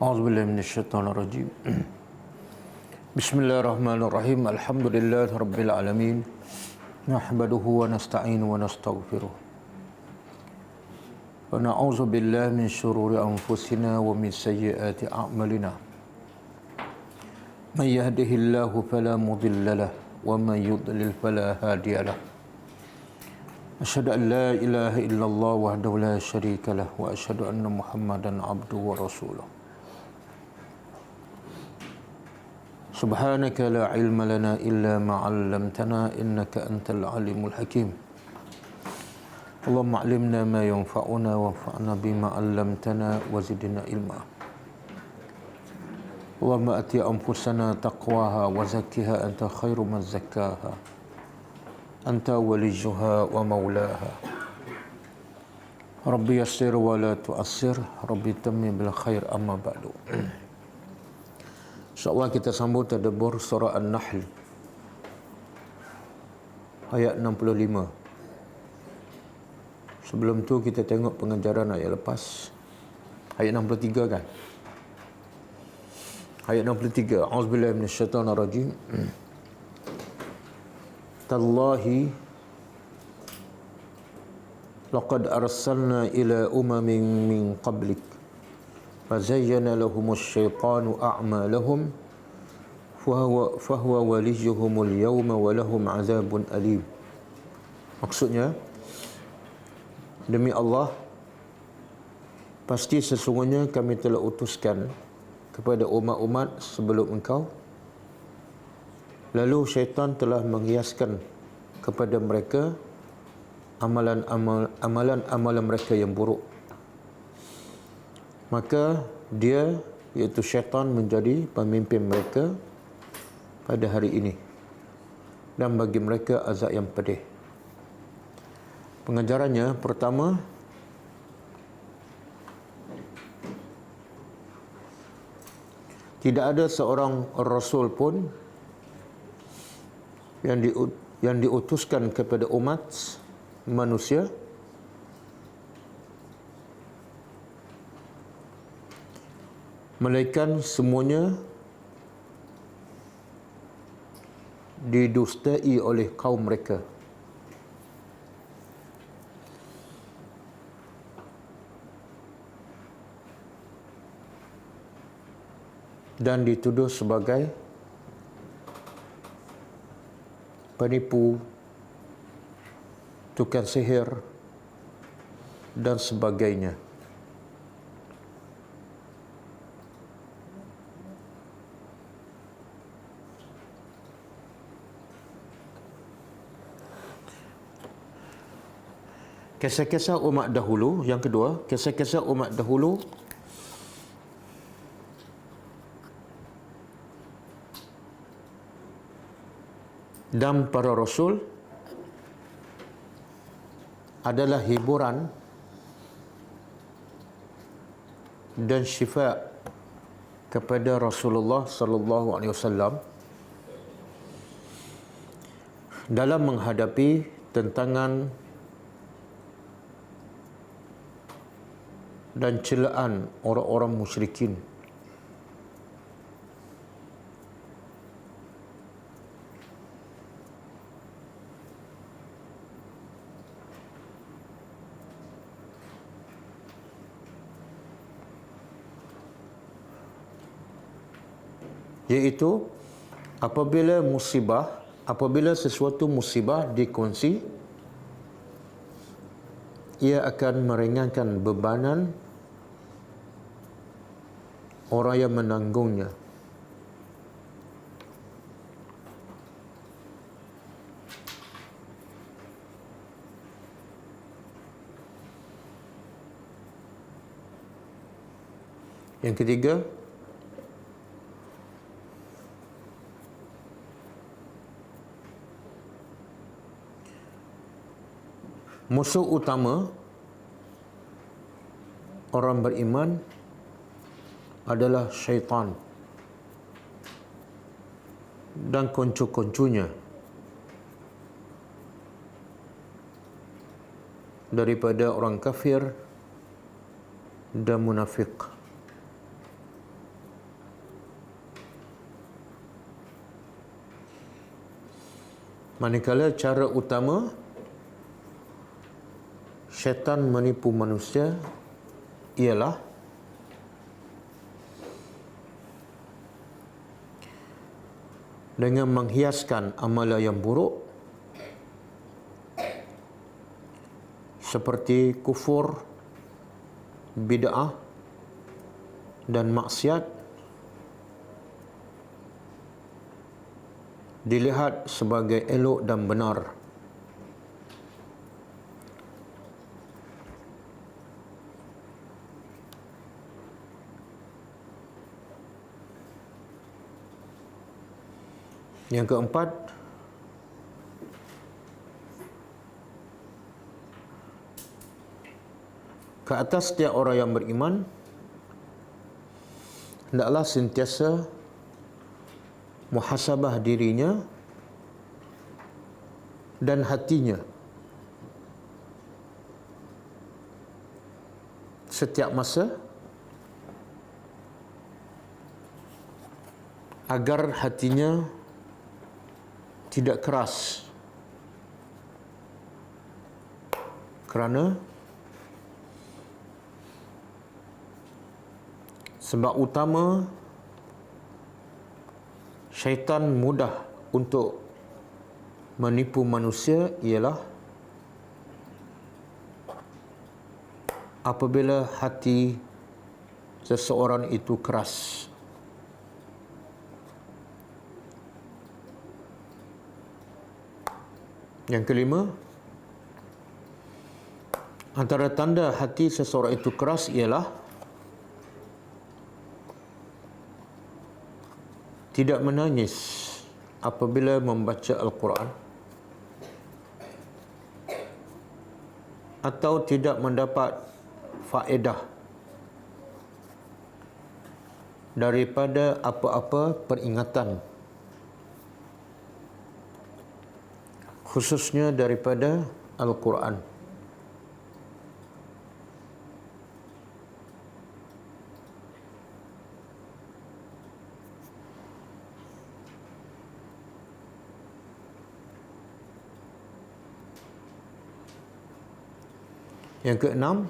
A'udzubillahi minasyaitonirrajim. Bismillahirrahmanirrahim. Alhamdulillahirabbil alamin. Nahmaduhu wa nasta'inu wa nastaghfiruh. Wa na'udzu billahi min syururi anfusina wa min sayyiati a'malina. May yahdihillahu fala mudilla lahu wa may yudlil fala hadiya lahu. Asyhadu an la ilaha illallah wahdahu la syarika lahu wa asyhadu anna Muhammadan abduhu wa rasuluh. Subhanaka la ilma lana illa ma 'allamtana innaka antal alimul hakim. Allahumma 'allimna ma yanfa'una wanfa'na bima 'allamtana wa zidna ilma. Allahumma ati anfusana taqwaha wa zakkiha anta khairu man zakkaha. Anta waliyuha wa maulaha. Rabbi yassir wa la tu'assir, Rabbi tammim bil khair amma ba'du. InsyaAllah kita sambung tadabbur surah An-Nahl ayat 65. Sebelum tu kita tengok pengajaran ayat lepas, ayat 63 kan. Ayat 63, A'udzubillahi minasyaitonirrajim. Tallahi laqad arsalna ila umamin min qablik fazayyana lahumus syaitanu a'malahum fahuwa waliyuhumul yawma wa lahum azabun alim. Maksudnya, demi Allah, pasti sesungguhnya kami telah utuskan kepada umat-umat sebelum engkau, lalu syaitan telah menghiaskan kepada mereka amalan-amalan mereka yang buruk. Maka dia, iaitu syaitan, menjadi pemimpin mereka pada hari ini, dan bagi mereka azab yang pedih. Pengajarannya pertama, tidak ada seorang rasul pun yang diutuskan kepada umat manusia melainkan semuanya didustai oleh kaum mereka. Dan dituduh sebagai penipu, tukang sihir dan sebagainya. Kisah-kisah umat dahulu. Yang kedua, kisah-kisah umat dahulu dan para rasul adalah hiburan dan syifa kepada Rasulullah sallallahu alaihi wasallam dalam menghadapi tentangan dan celaan orang-orang musyrikin. Iaitu apabila sesuatu musibah dikongsi, ia akan meringankan bebanan orang yang menanggungnya. Yang ketiga, musuh utama orang beriman adalah syaitan dan koncu-koncunya daripada orang kafir dan munafik. Manakala cara utama syaitan menipu manusia ialah dengan menghiaskan amalan yang buruk seperti kufur, bid'ah dan maksiat dilihat sebagai elok dan benar. Yang keempat, ke atas setiap orang yang beriman hendaklah sentiasa muhasabah dirinya dan hatinya setiap masa agar hatinya tidak keras, kerana sebab utama syaitan mudah untuk menipu manusia ialah apabila hati seseorang itu keras. Yang kelima, antara tanda hati seseorang itu keras ialah tidak menangis apabila membaca Al-Quran atau tidak mendapat faedah daripada apa-apa peringatan, khususnya daripada Al-Quran. Yang keenam,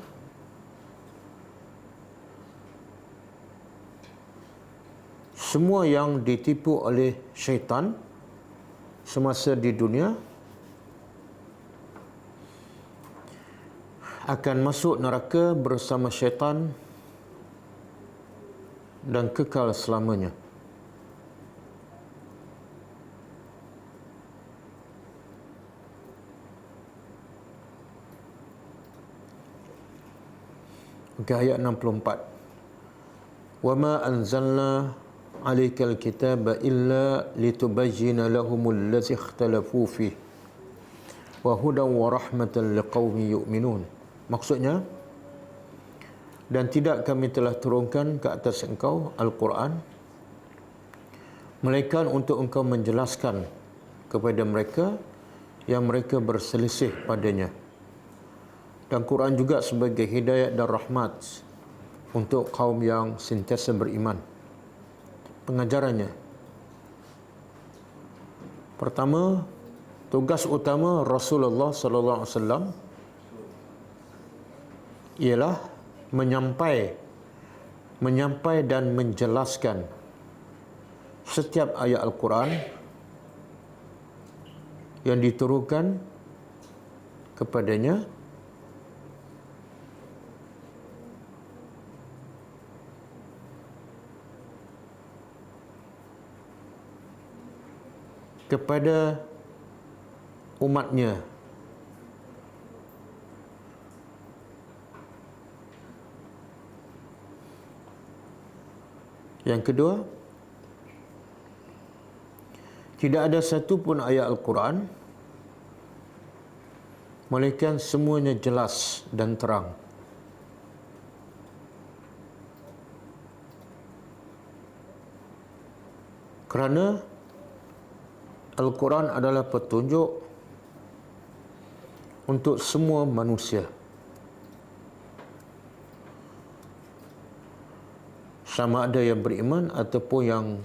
semua yang ditipu oleh syaitan semasa di dunia akan masuk neraka bersama syaitan dan kekal selamanya. Okay, ayat 64. Wa ma anzalna 'alaikal kitaba illa litubayyana lahumul ladzi ikhtalafu fihi wa hudan wa rahmatan liqaumin yu'minun. Maksudnya, dan tidak kami telah turunkan ke atas engkau Al-Quran melainkan untuk engkau menjelaskan kepada mereka yang mereka berselisih padanya. Dan Quran juga sebagai hidayat dan rahmat untuk kaum yang sentiasa beriman. Pengajarannya, pertama, tugas utama Rasulullah sallallahu alaihi wasallam ialah menyampai dan menjelaskan setiap ayat Al-Quran yang diturunkan kepadanya kepada umatnya. Yang kedua, tidak ada satu pun ayat Al-Quran melainkan semuanya jelas dan terang. Kerana Al-Quran adalah petunjuk untuk semua manusia, sama ada yang beriman ataupun yang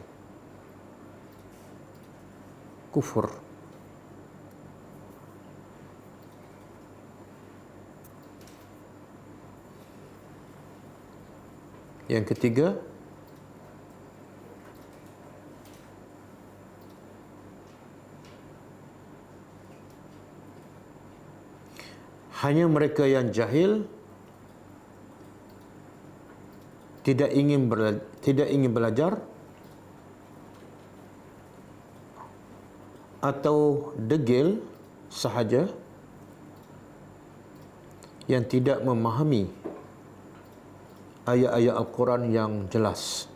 kufur. Yang ketiga, hanya mereka yang jahil tidak ingin belajar atau degil sahaja yang tidak memahami ayat-ayat Al-Quran yang jelas.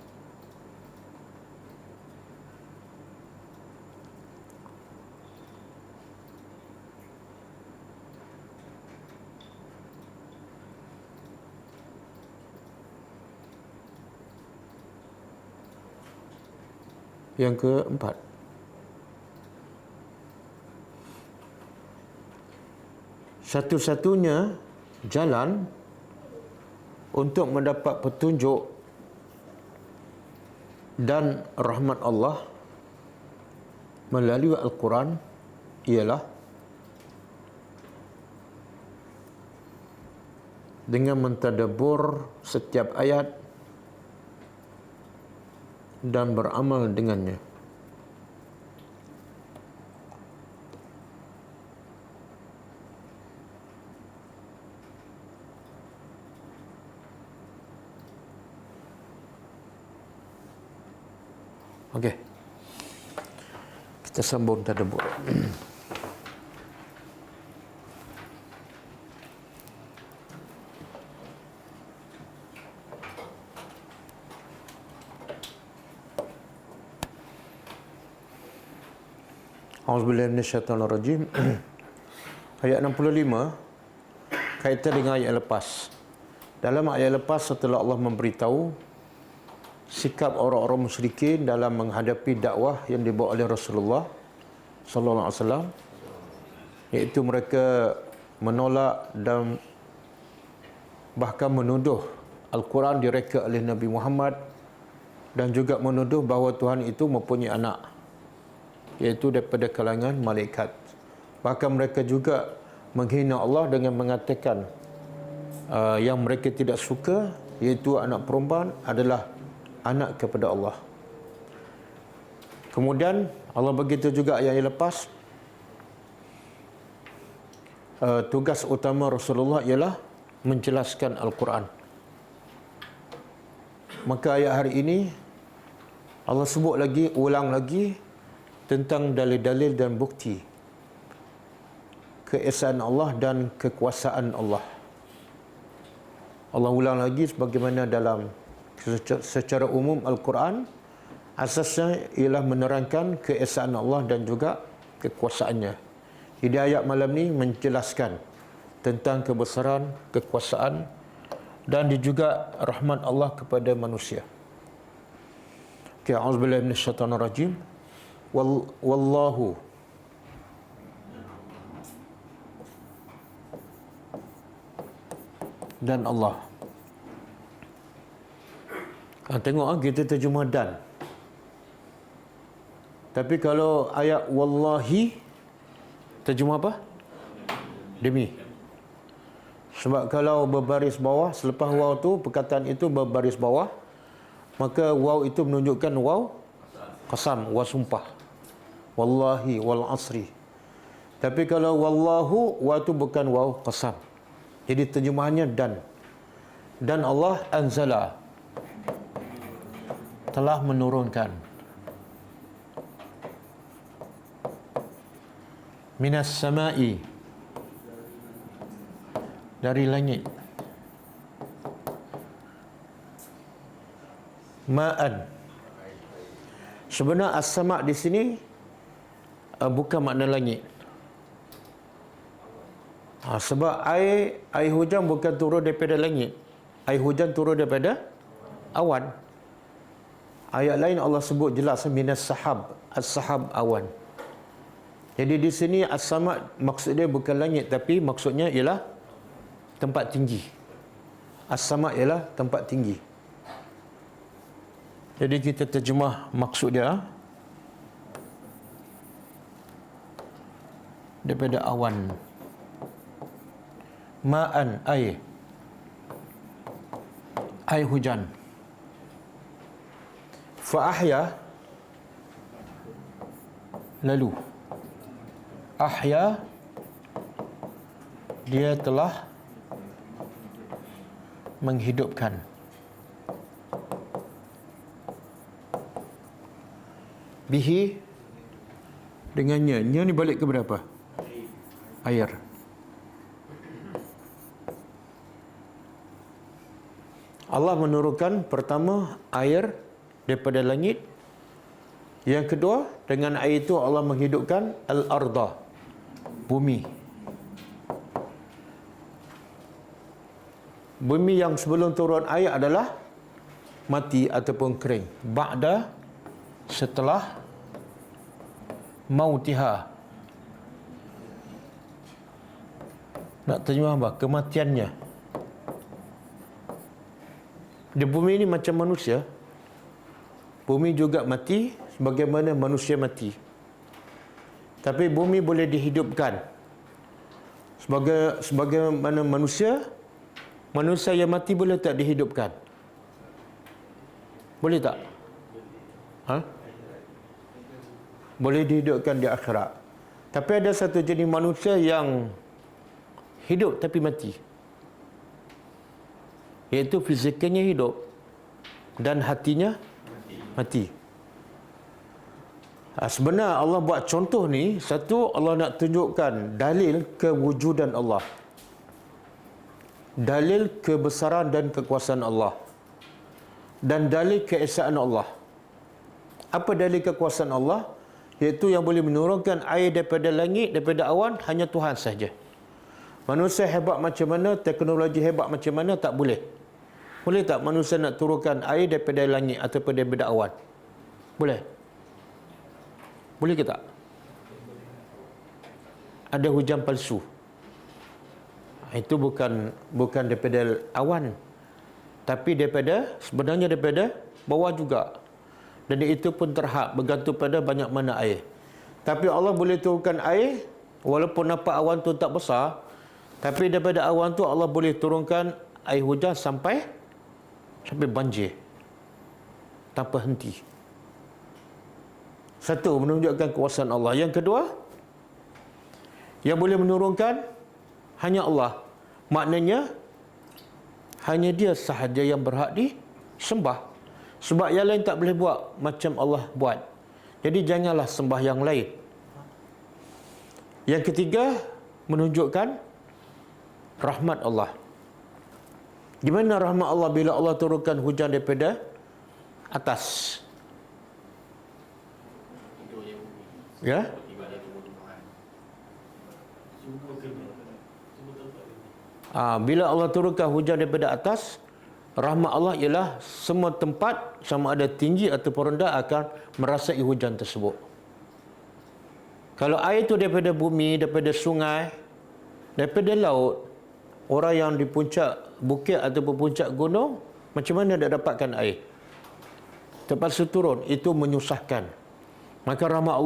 Yang keempat, satu-satunya jalan untuk mendapat petunjuk dan rahmat Allah melalui Al-Quran ialah dengan mentadabbur setiap ayat dan beramal dengannya. Okey. Kita sambung tadabbur. A'udzubillahi minasyaitonirrajim. Ayat 65 kaitan dengan ayat lepas. Dalam ayat lepas, setelah Allah memberitahu sikap orang-orang musyrikin dalam menghadapi dakwah yang dibawa oleh Rasulullah sallallahu alaihi wasallam, iaitu mereka menolak dan bahkan menuduh Al-Quran direka oleh Nabi Muhammad, dan juga menuduh bahawa Tuhan itu mempunyai anak, iaitu daripada kalangan malaikat. Bahkan mereka juga menghina Allah dengan mengatakan yang mereka tidak suka, iaitu anak perempuan adalah anak kepada Allah. Kemudian Allah begitu juga ayat yang lepas, tugas utama Rasulullah ialah menjelaskan Al-Quran. Maka ayat hari ini Allah sebut lagi, ulang lagi tentang dalil-dalil dan bukti keesaan Allah dan kekuasaan Allah. Allah ulang lagi sebagaimana dalam secara umum Al-Quran asasnya ialah menerangkan keesaan Allah dan juga kekuasaannya. Jadi ayat malam ni menjelaskan tentang kebesaran, kekuasaan dan juga rahmat Allah kepada manusia. Okay, a'udzubillahi minasyaitonirrajim. Wallahu dan Allah. Tengok kita terjemah dan. Tapi kalau ayat wallahi terjemah apa? Demi. Sebab kalau berbaris bawah, selepas waw tu perkataan itu berbaris bawah, maka waw itu menunjukkan waw qasam, waw sumpah. Wallahi wal asri. Tapi kalau wallahu, waw tu bukan waw qasam. Jadi terjemahannya dan. Dan Allah anzala, telah menurunkan, minas samai, dari langit, ma'an. Sebenarnya as-sama' di sini bukan makna langit. Sebab air hujan bukan turun daripada langit. Air hujan turun daripada awan. Ayat lain Allah sebut jelas minas sahab, as-sahab awan. Jadi di sini as-sama' maksudnya bukan langit, tapi maksudnya ialah tempat tinggi. As-sama' ialah tempat tinggi. Jadi kita terjemah maksud dia daripada awan. Ma'an, air hujan. Fa-ahya, lalu ahya, dia telah menghidupkan. Bihi, dengannya. Nya ni balik ke berapa? Air. Allah menurunkan pertama air daripada langit. Yang kedua, dengan air itu Allah menghidupkan al-arda, bumi. Bumi yang sebelum turun air adalah mati ataupun kering. Ba'da, setelah mautiha. Nak terjemah apa? Kematiannya. Di bumi ini macam manusia. Bumi juga mati sebagaimana manusia mati. Tapi bumi boleh dihidupkan. Sebagaimana manusia yang mati boleh tak dihidupkan? Boleh tak? Ha? Boleh dihidupkan di akhirat. Tapi ada satu jenis manusia yang hidup tapi mati. Iaitu fizikalnya hidup dan hatinya mati. Sebenarnya Allah buat contoh ni, satu, Allah nak tunjukkan dalil kewujudan Allah, dalil kebesaran dan kekuasaan Allah, dan dalil keesaan Allah. Apa dalil kekuasaan Allah? Iaitu yang boleh menurunkan air daripada langit, daripada awan, hanya Tuhan saja. Manusia hebat macam mana, teknologi hebat macam mana, tak boleh. Boleh tak manusia nak turunkan air daripada langit ataupun daripada awan? Boleh? Boleh ke tak? Ada hujan palsu. Itu bukan daripada awan, tapi sebenarnya daripada bawah juga. Dan itu pun terhad, bergantung pada banyak mana air. Tapi Allah boleh turunkan air, walaupun nampak awan tu tak besar, tapi daripada awan tu Allah boleh turunkan air hujan sampai banjir tanpa henti. Satu, menunjukkan kuasaan Allah. Yang kedua, yang boleh menurunkan hanya Allah. Maknanya hanya Dia sahaja yang berhak disembah. Sebab yang lain tak boleh buat macam Allah buat. Jadi janganlah sembah yang lain. Yang ketiga, menunjukkan rahmat Allah. Di mana rahmat Allah bila Allah turunkan hujan daripada atas? Ya? Bila Allah turunkan hujan daripada atas, rahmat Allah ialah semua tempat, sama ada tinggi ataupun rendah, akan merasai hujan tersebut. Kalau air itu daripada bumi, daripada sungai, daripada laut, orang yang di puncak bukit ataupun puncak gunung, macam mana nak dapatkan air? Terpaksa turun. Itu menyusahkan. Maka rahmat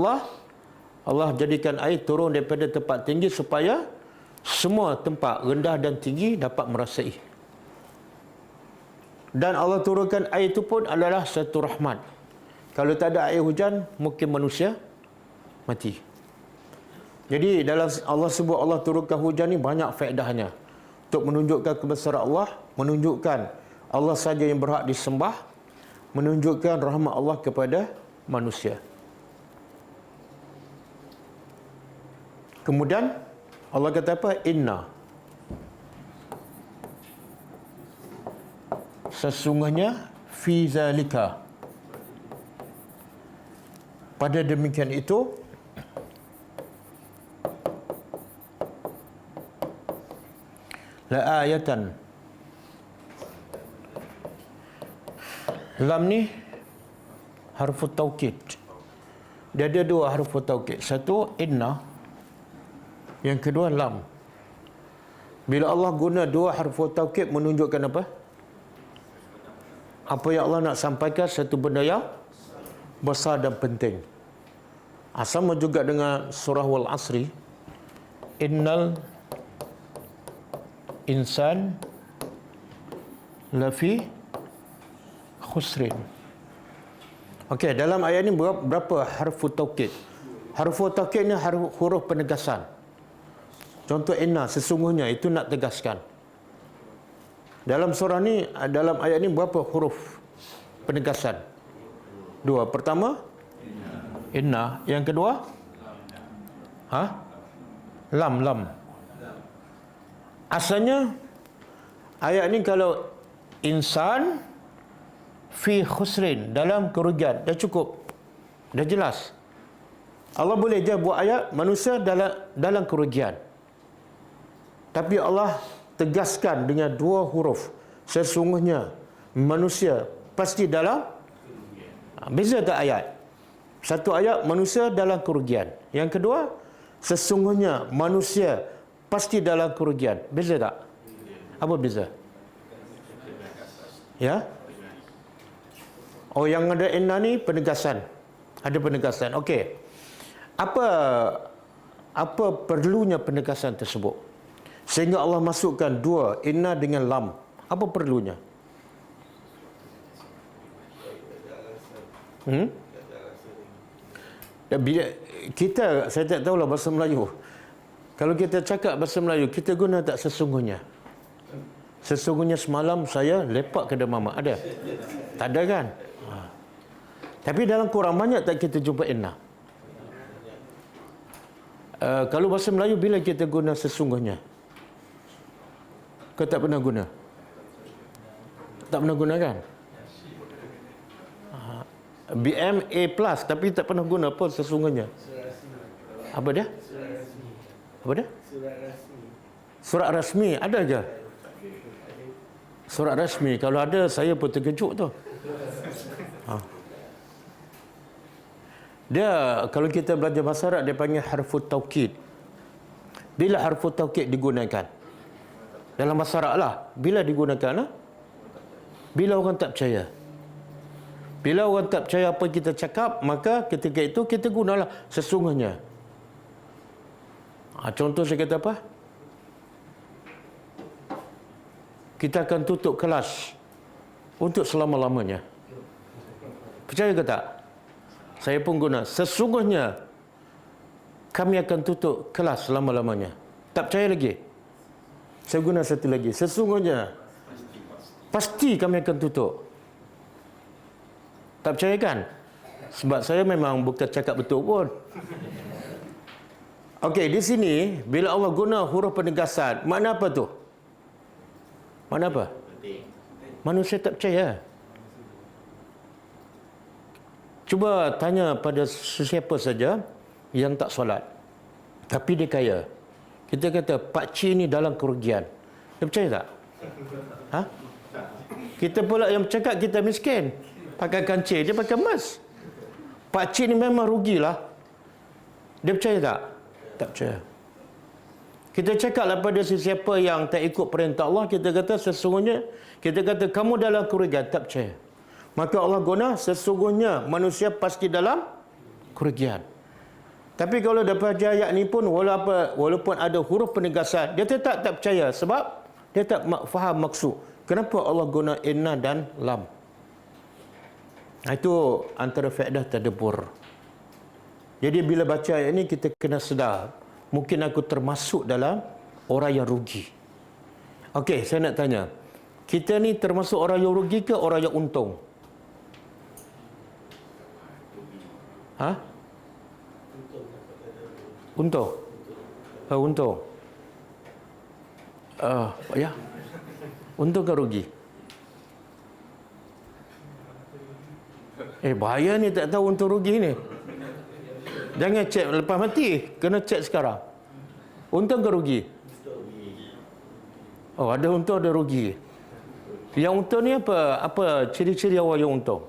Allah jadikan air turun daripada tempat tinggi supaya semua tempat rendah dan tinggi dapat merasai. Dan Allah turunkan air itu pun adalah satu rahmat. Kalau tak ada air hujan, mungkin manusia mati. Jadi dalam Allah sebut Allah turunkan hujan ni banyak faedahnya. Untuk menunjukkan kebesaran Allah, menunjukkan Allah saja yang berhak disembah, menunjukkan rahmat Allah kepada manusia. Kemudian Allah kata apa? Inna, sesungguhnya, fi zalika, pada demikian itu, la ayatan. Lam ni harfu taukid. Dia ada dua harfu taukid. Satu inna, yang kedua lam. Bila Allah guna dua harfu taukid menunjukkan apa? Apa yang Allah nak sampaikan, satu benda yang besar dan penting. Sama juga dengan surah Wal Asri. Innal insan lafi khusrin. Okey, dalam ayat ni berapa harfu taukid? Harfu taukid ni huruf penegasan. Contoh inna, sesungguhnya, itu nak tegaskan. Dalam surah ni, dalam ayat ni berapa huruf penegasan? 2. Pertama, inna. Yang kedua, lam. Asalnya ayat ni kalau insan fi khusrin, dalam kerugian, dah cukup, dah jelas. Allah boleh je buat ayat manusia dalam kerugian, tapi Allah tegaskan dengan 2 huruf, sesungguhnya manusia pasti dalam. Beza tak ayat? Satu ayat manusia dalam kerugian, yang kedua sesungguhnya manusia pasti dalam kerugian. Beza tak? Apa beza? Ya? Oh, yang ada inna ni penegasan. Ada penegasan. Okey. Apa perlunya penegasan tersebut? Sehingga Allah masukkan 2, inna dengan lam. Apa perlunya? Saya tak tahulah bahasa Melayu. Kalau kita cakap bahasa Melayu, kita guna tak sesungguhnya? Sesungguhnya semalam saya lepak kedai mamak. Ada? Tak ada kan? Tapi dalam Quran banyak tak kita jumpa inna? Kalau bahasa Melayu, bila kita guna sesungguhnya? Kau tak pernah guna? Tak pernah guna kan? BMA plus, tapi tak pernah guna pun sesungguhnya. Apa dia? Apa dia? Surat rasmi. Ada ke? Surat rasmi. Kalau ada, saya pun terkejut tu. Dia, kalau kita belajar bahasa Arab, dia panggil harfu taukid. Bila harfu taukid digunakan? Dalam bahasa Arab lah. Bila digunakan? Bila orang tak percaya. Bila orang tak percaya apa kita cakap, maka ketika itu kita gunalah sesungguhnya. Contoh saya kata apa? Kita akan tutup kelas untuk selama-lamanya. Percaya ke tak? Saya pun guna sesungguhnya kami akan tutup kelas selama-lamanya. Tak percaya lagi? Saya guna satu lagi. Sesungguhnya pasti kami akan tutup. Tak percaya kan? Sebab saya memang bukan cakap betul pun. Okey, di sini bila Allah guna huruf penegasan, makna apa tu? Makna apa? Manusia tak percaya. Cuba tanya pada sesiapa saja yang tak solat, tapi dia kaya. Kita kata, Pak Cik ni dalam kerugian. Dia percaya tak? Kita pula yang cakap kita miskin. Pakai kancing, dia pakai emas. Pak Cik ni memang rugilah. Dia percaya tak? Tak percaya. Kita cakaplah pada sesiapa yang tak ikut perintah Allah, kita kata sesungguhnya, kita kata kamu dalam kerugian, tak percaya. Maka Allah guna sesungguhnya manusia pasti dalam kerugian. Tapi kalau dapat ayat ni pun, walaupun ada huruf penegasan, dia tetap tak percaya sebab dia tak faham maksud. Kenapa Allah guna inna dan lam? Itu antara faedah tadabbur. Jadi bila baca ayat ni, kita kena sedar, mungkin aku termasuk dalam orang yang rugi. Okey, saya nak tanya, kita ni termasuk orang yang rugi ke orang yang untung? Untung. Untung. Ya. Untung ke rugi? Bahaya ni, tak tahu untung rugi ni. Jangan cek lepas mati, kena cek sekarang. Untung ke rugi? Ada untung, ada rugi. Yang untung ni apa? Apa ciri-ciri awal yang untung?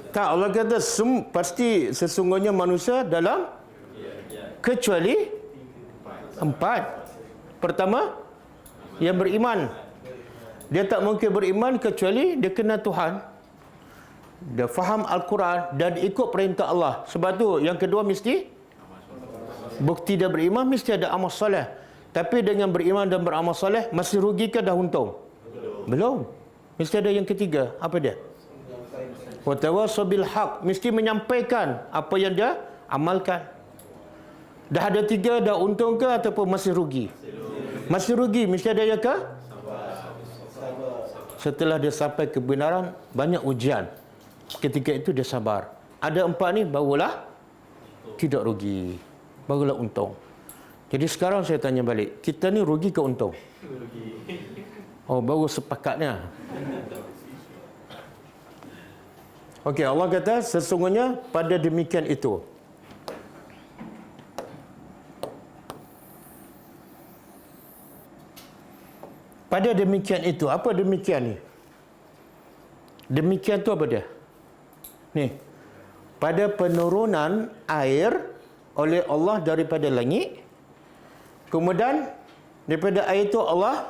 Tak, Allah kata pasti sesungguhnya manusia dalam kecuali 4. Pertama, yang beriman. Dia tak mungkin beriman kecuali dia kenal Tuhan, dia faham Al-Quran dan ikut perintah Allah. Sebab tu yang kedua mesti bukti dia beriman, mesti ada amal soleh. Tapi dengan beriman dan beramal soleh, masih rugi ke dah untung? Belum. Mesti ada yang ketiga. Apa dia? Wa tawassaw bil haq. Mesti menyampaikan apa yang dia amalkan. Dah ada 3, dah untung ke ataupun masih rugi? Masih rugi. Mesti ada yang ke? Setelah dia sampai kebenaran, banyak ujian. Ketika itu dia sabar. Ada 4 ni, barulah tidak rugi. Barulah untung. Jadi sekarang saya tanya balik, kita ni rugi ke untung? Oh, baru sepakatnya. Okey, Allah kata sesungguhnya pada demikian itu. Pada demikian itu, apa demikian ni? Demikian tu apa dia? Ni. Pada penurunan air oleh Allah daripada langit. Kemudian daripada air itu Allah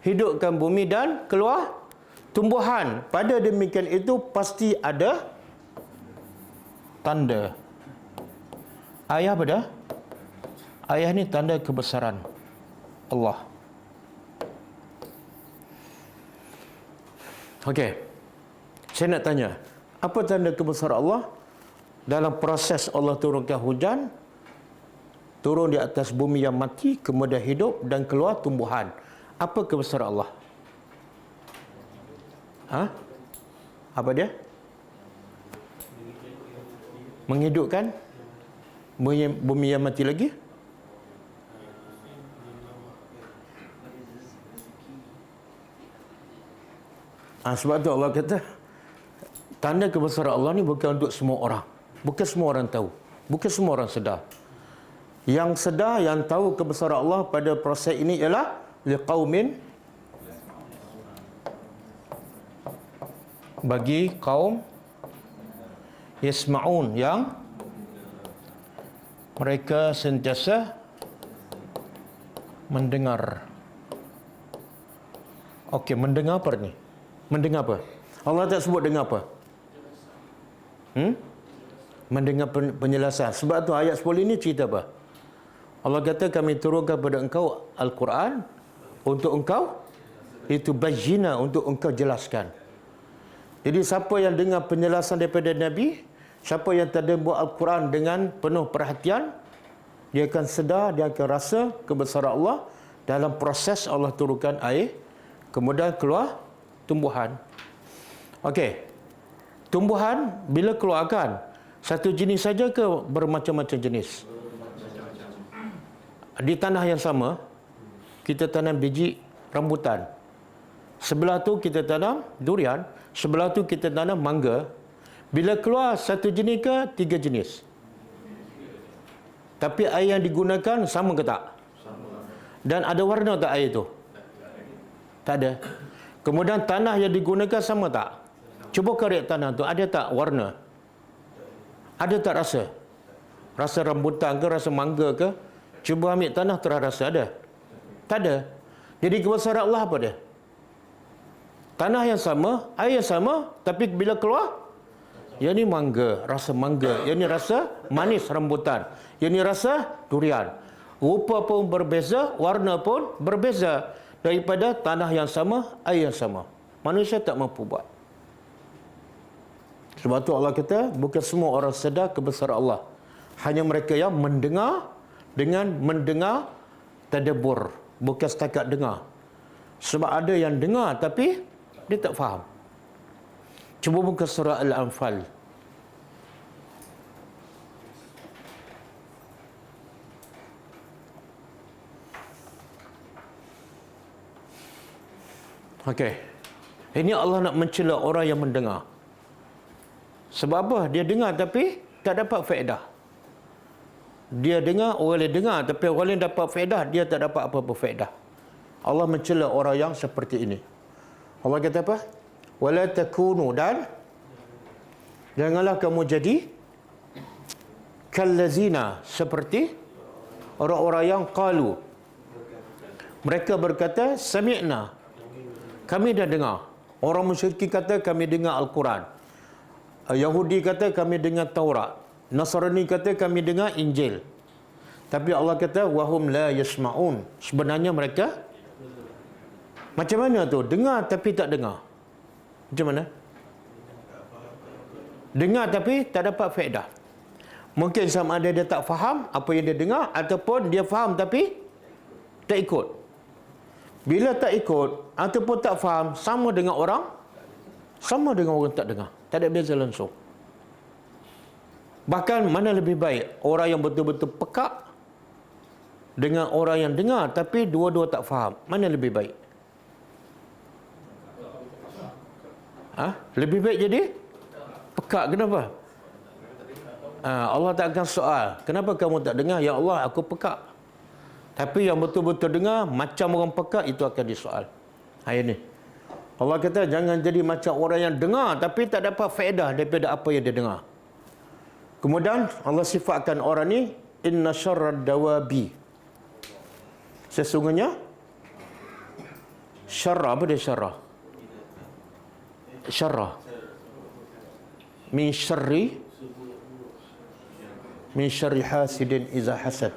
hidupkan bumi dan keluar tumbuhan. Pada demikian itu pasti ada tanda. Ayah apa dah? Ayah ni tanda kebesaran Allah. Okey. Saya nak tanya, apa tanda kebesaran Allah? Dalam proses Allah turunkan hujan, turun di atas bumi yang mati, kemudian hidup dan keluar tumbuhan. Apa kebesaran Allah? Apa dia? Menghidupkan bumi yang mati lagi? Sebab tu Allah kata, tanda kebesaran Allah ni bukan untuk semua orang. Bukan semua orang tahu. Bukan semua orang sedar. Yang sedar, yang tahu kebesaran Allah pada proses ini ialah liqaumin, bagi kaum yasma'un, yang mereka sentiasa mendengar. Okey, mendengar apa ni? Mendengar apa? Allah tak sebut dengar apa? Mendengar penjelasan. Sebab tu ayat 10 ini cerita apa? Allah kata kami turunkan pada engkau Al-Quran untuk engkau itu bayyina, untuk engkau jelaskan. Jadi siapa yang dengar penjelasan daripada Nabi, siapa yang tadabbur Al-Quran dengan penuh perhatian, dia akan sedar, dia akan rasa kebesaran Allah dalam proses Allah turunkan air, kemudian keluar tumbuhan. Okey. Tumbuhan bila keluarkan satu jenis saja ke bermacam-macam jenis? Di tanah yang sama, kita tanam biji rambutan. Sebelah tu kita tanam durian, sebelah tu kita tanam mangga. Bila keluar satu jenis ke 3 jenis? Tapi air yang digunakan sama ke tak? Dan ada warna tak air tu? Tak ada. Kemudian tanah yang digunakan sama tak? Cuba korek tanah tu, ada tak warna? Ada tak rasa? Rasa rambutan ke, rasa mangga ke? Cuba ambil tanah terus rasa, ada? Tak ada. Jadi kebesaran Allah apa dia? Tanah yang sama, air yang sama, tapi bila keluar, yang ni mangga, rasa mangga. Yang ni rasa manis rambutan. Yang ni rasa durian. Rupa pun berbeza, warna pun berbeza. Daripada tanah yang sama, air yang sama. Manusia tak mampu buat. Sebab tu Allah kata, bukan semua orang sedar kebesaran Allah. Hanya mereka yang mendengar, dengan mendengar tadabbur. Bukan setakat dengar. Sebab ada yang dengar tapi dia tak faham. Cuba buka surah Al-Anfal. Okey. Ini Allah nak mencela orang yang mendengar. Sebab apa? Dia dengar tapi tak dapat faedah. Dia dengar, orang lain dengar, tapi orang lain dapat faedah, dia tak dapat apa-apa faedah. Allah mencela orang yang seperti ini. Allah kata apa? Wala takunu, dan janganlah kamu jadi kallazina, seperti orang-orang yang qalu. Mereka berkata sami'na, kami dah dengar. Orang musyrikin kata kami dengar Al-Quran. Yahudi kata kami dengar Taurat. Nasrani kata kami dengar Injil. Tapi Allah kata wahum la yasma'un. Sebenarnya mereka Macam mana tu? Dengar tapi tak dengar. Macam mana? Dengar tapi tak dapat faedah. Mungkin sama ada dia tak faham apa yang dia dengar, ataupun dia faham tapi tak ikut. Bila tak ikut ataupun tak faham, sama dengan orang tak dengar. Tak ada beza langsung. Bahkan mana lebih baik, orang yang betul-betul peka dengan orang yang dengar tapi dua-dua tak faham, mana lebih baik? Lebih baik jadi peka. Kenapa? Allah tak akan soal, kenapa kamu tak dengar? Ya Allah, aku peka. Tapi yang betul-betul dengar macam orang peka, itu akan disoal. Ini Allah kata jangan jadi macam orang yang dengar tapi tak dapat faedah daripada apa yang dia dengar. Kemudian Allah sifatkan orang ni, inna syarrad dawabi, sesungguhnya syarra, apa dia syarra? Syarra min syarri hasidin iza hasad.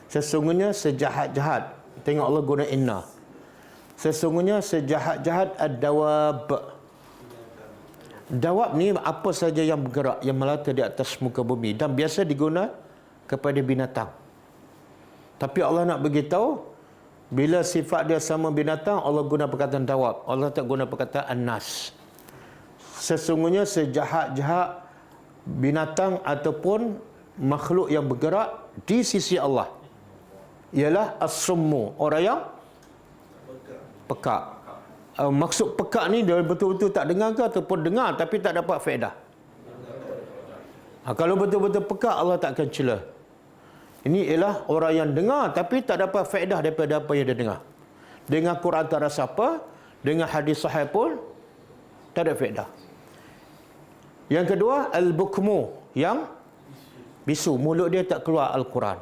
Sesungguhnya sejahat-jahat, tengok Allah guna inna, sesungguhnya sejahat-jahat ad-dawab. Dawab ni apa saja yang bergerak, yang melata di atas muka bumi, dan biasa diguna kepada binatang. Tapi Allah nak beritahu, bila sifat dia sama binatang, Allah guna perkataan dawab. Allah tak guna perkataan nas. Sesungguhnya sejahat-jahat binatang ataupun makhluk yang bergerak di sisi Allah ialah as-summu, orang yang peka. Maksud peka ni dia betul-betul tak dengar ke ataupun dengar tapi tak dapat faedah? Kalau betul-betul peka, Allah tak akan cela. Ini ialah orang yang dengar tapi tak dapat faedah daripada apa yang dia dengar. Dengar Quran tak rasa apa, dengar hadis sahih pun tak ada faedah. Yang kedua, al-bukmu, yang bisu, mulut dia tak keluar Al-Quran,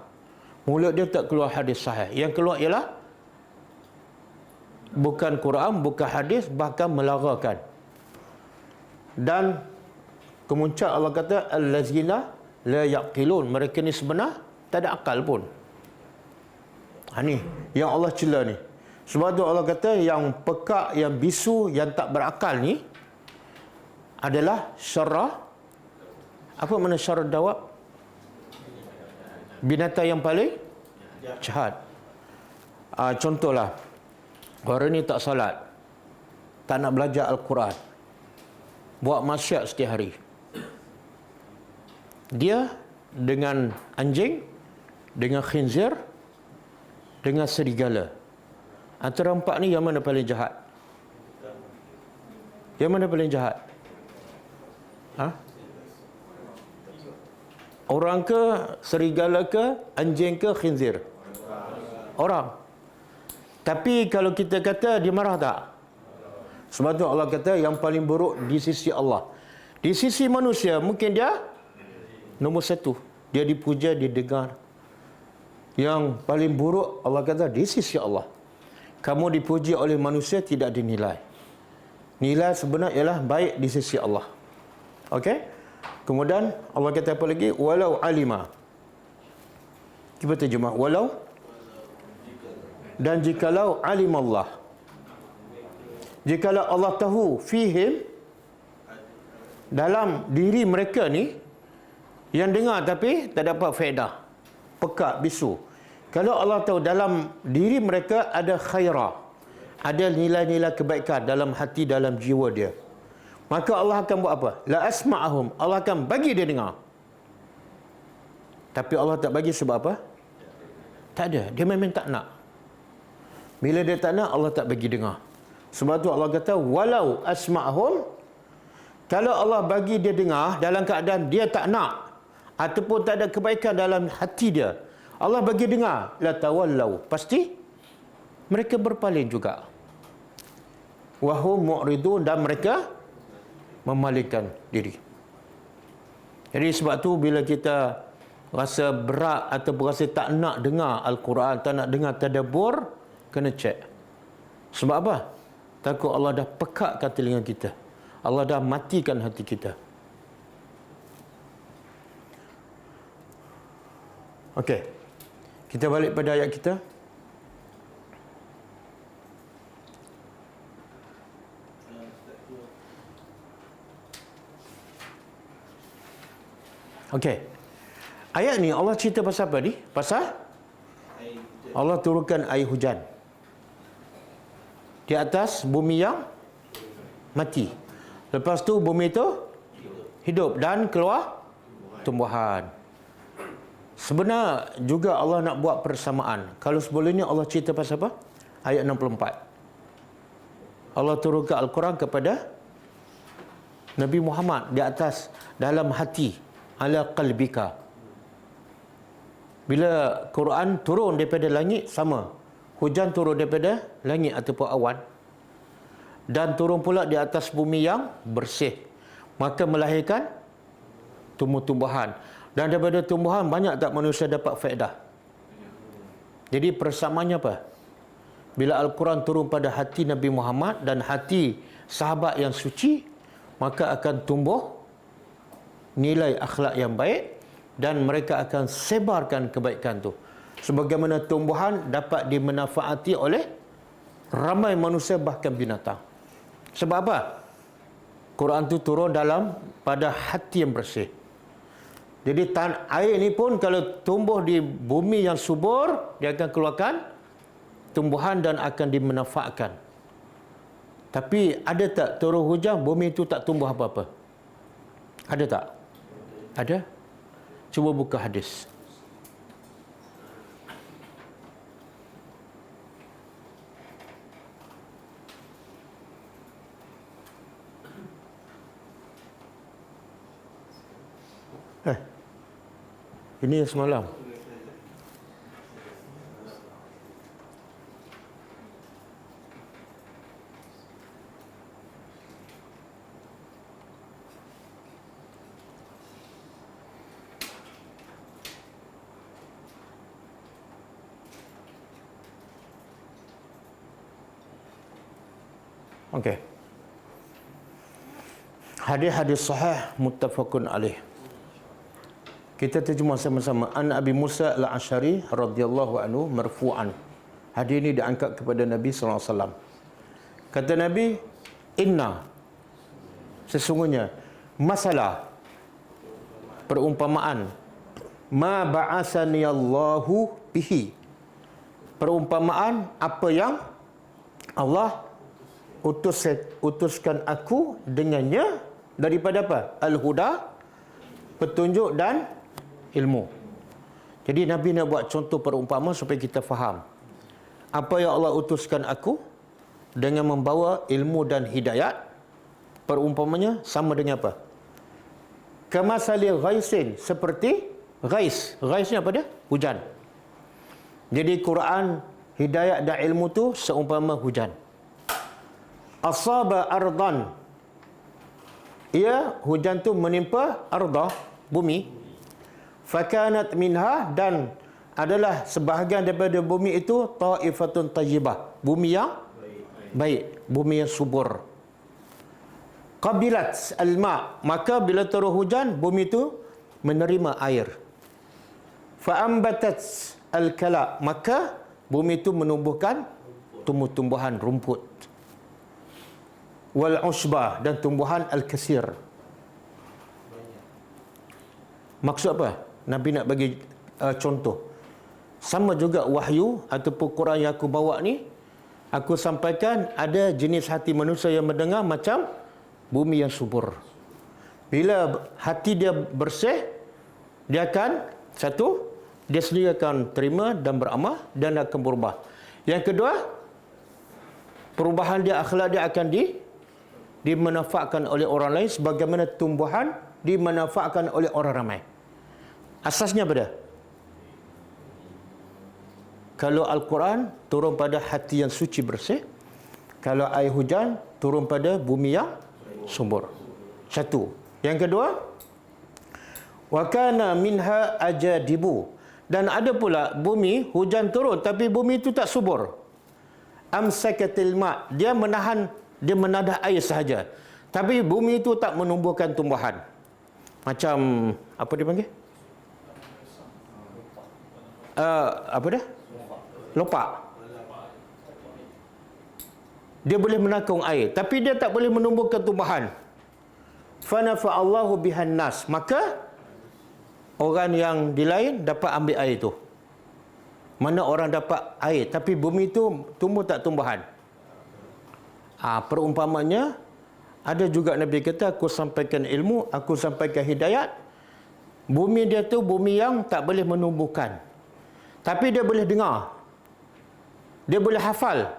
mulut dia tak keluar hadis sahih. Yang keluar ialah bukan Quran, bukan hadis, bahkan melarakan. Dan kemuncak Allah kata allazina la yaqilun, mereka ni sebenar tak ada akal pun. Ni yang Allah cela ni. Sebab tu Allah kata yang peka, yang bisu, yang tak berakal ni adalah syarra. Apa makna syarra dawab? Binatang yang paling jahat. Contohlah, orang ni tak salat, tak nak belajar Al-Quran, buat maksiat setiap hari. Dia dengan anjing, dengan khinzir, dengan serigala, antara empat ni yang mana paling jahat? Yang mana paling jahat? Orang ke, serigala ke, anjing ke, khinzir? Orang. Tapi kalau kita kata dia marah tak? Sebab tu Allah kata yang paling buruk di sisi Allah. Di sisi manusia mungkin dia nombor satu, dia dipuja, didengar. Yang paling buruk Allah kata di sisi Allah, kamu dipuji oleh manusia tidak dinilai. Nilai sebenar ialah baik di sisi Allah. Okey? Kemudian Allah kata apa lagi? Walau alima. Cuba terjemah. Walau, dan jikalau alimallah, jikalau Allah tahu fihim, dalam diri mereka ni, yang dengar tapi tak dapat faedah, peka, bisu. Kalau Allah tahu dalam diri mereka ada khairah, ada nilai-nilai kebaikan dalam hati, dalam jiwa dia, maka Allah akan buat apa? La asma'ahum, Allah akan bagi dia dengar. Tapi Allah tak bagi sebab apa? Tak ada, dia memang tak nak. Bila dia tak nak, Allah tak bagi dengar. Sebab tu Allah kata walau asma'ahum, kalau Allah bagi dia dengar dalam keadaan dia tak nak ataupun tak ada kebaikan dalam hati dia, Allah bagi dengar, la tawallau, pasti mereka berpaling juga. Wahum mu'ridun, dan mereka memalingkan diri. Jadi sebab tu bila kita rasa berat ataupun rasa tak nak dengar Al-Quran, tak nak dengar tadabbur, kena cek. Sebab apa? Takut Allah dah pekakkan telinga kita, Allah dah matikan hati kita. Okey, kita balik pada ayat kita. Okey. Ayat ni Allah cerita pasal apa ni? Pasal Allah turunkan air hujan di atas bumi yang mati. Lepas tu bumi itu hidup dan keluar tumbuhan. Sebenar juga Allah nak buat persamaan. Kalau sebelum ni Allah cerita pasal apa? Ayat 64. Allah turunkan Al-Quran kepada Nabi Muhammad di atas dalam hati, ala qalbika. Bila Quran turun daripada langit, sama. Hujan turun daripada langit ataupun awan. Dan turun pula di atas bumi yang bersih. Maka melahirkan tumbuh-tumbuhan. Dan daripada tumbuhan banyak tak manusia dapat faedah. Jadi persamaannya apa? Bila Al-Quran turun pada hati Nabi Muhammad dan hati sahabat yang suci, maka akan tumbuh nilai akhlak yang baik dan mereka akan sebarkan kebaikan tu. Sebagaimana tumbuhan dapat dimanfaati oleh ramai manusia bahkan binatang. Sebab apa? Quran tu turun pada hati yang bersih. Jadi air ni pun kalau tumbuh di bumi yang subur, dia akan keluarkan tumbuhan dan akan dimanfaatkan. Tapi ada tak turun hujan, bumi itu tak tumbuh apa-apa? Ada tak? Ada? Cuba buka hadis. Ini yang semalam. Okey. Hadis-hadis sahih muttafaqun alaih. Kita terjemah sama-sama. An Abi Musa Al-Asy'ari radhiyallahu anhu marfu'an. Hadis ini diangkat kepada Nabi sallallahu alaihi wasallam. Kata Nabi, "Inna, sesungguhnya masalah perumpamaan ma ba'asani Allahu bihi." Perumpamaan apa yang Allah utuskan aku dengannya daripada apa? Al-huda, petunjuk dan ilmu. Jadi Nabi nak buat contoh perumpamaan supaya kita faham. Apa yang Allah utuskan aku dengan membawa ilmu dan hidayat, perumpamanya sama dengan apa? Kamasali ghaisin, seperti ghais. Ghais ni apa dia? Hujan. Jadi Quran, hidayat dan ilmu tu seumpama hujan. Asaba ardan, ia hujan tu menimpa ardah, bumi. Fakanat minha, dan adalah sebahagian daripada bumi itu ta'ifatun tayyibah, bumi yang baik, bumi yang subur. Qabilat alma, maka bila turun hujan bumi itu menerima air. Fa'ambatat alkala, maka bumi itu menumbuhkan tumbuh-tumbuhan rumput. Wal usbah, dan tumbuhan al-kasir. Maksud apa? Nabi nak bagi contoh. Sama juga wahyu ataupun Quran yang aku bawa ni, aku sampaikan ada jenis hati manusia yang mendengar macam bumi yang subur. Bila hati dia bersih, dia akan satu, dia sendiri akan terima dan beramal dan akan berubah. Yang kedua, perubahan dia, akhlak dia akan dimanfaatkan oleh orang lain sebagaimana tumbuhan dimanfaatkan oleh orang ramai. Asasnya apa dia? Kalau Al-Quran turun pada hati yang suci bersih, kalau air hujan turun pada bumi yang subur. Satu. Yang kedua, wa kana minha ajadibu, dan ada pula bumi hujan turun tapi bumi itu tak subur. Amsakatil ma, dia menadah air sahaja, tapi bumi itu tak menumbuhkan tumbuhan. Macam apa dia panggil? Apa dia? Lopak. Dia boleh menakung air, tapi dia tak boleh menumbuhkan tumbuhan. Fanafa Allahu bihan nas, maka orang yang di lain dapat ambil air tu. Mana orang dapat air, tapi bumi tu tumbuh tak tumbuhan. Perumpamannya, ada juga Nabi kata, aku sampaikan ilmu, aku sampaikan hidayat. Bumi dia tu bumi yang tak boleh menumbuhkan, tapi dia boleh dengar, dia boleh hafal.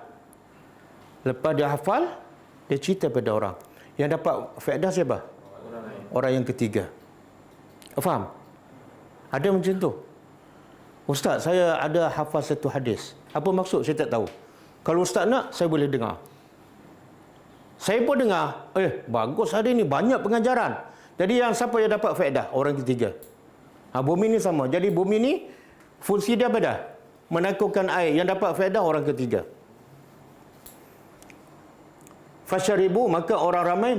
Lepas dia hafal, dia cerita pada orang. Yang dapat faedah siapa? Orang yang ketiga. Faham? Ada macam tu. Ustaz, saya ada hafal satu hadis. Apa maksud? Saya tak tahu. Kalau Ustaz nak, saya boleh dengar. Saya pun dengar. Bagus hari ni, banyak pengajaran. Jadi yang siapa yang dapat faedah? Orang ketiga. Bumi ni sama. Jadi bumi ni, fungsi dia apa dah? Menakutkan air. Yang dapat faedah orang ketiga. Fasyaribu, maka orang ramai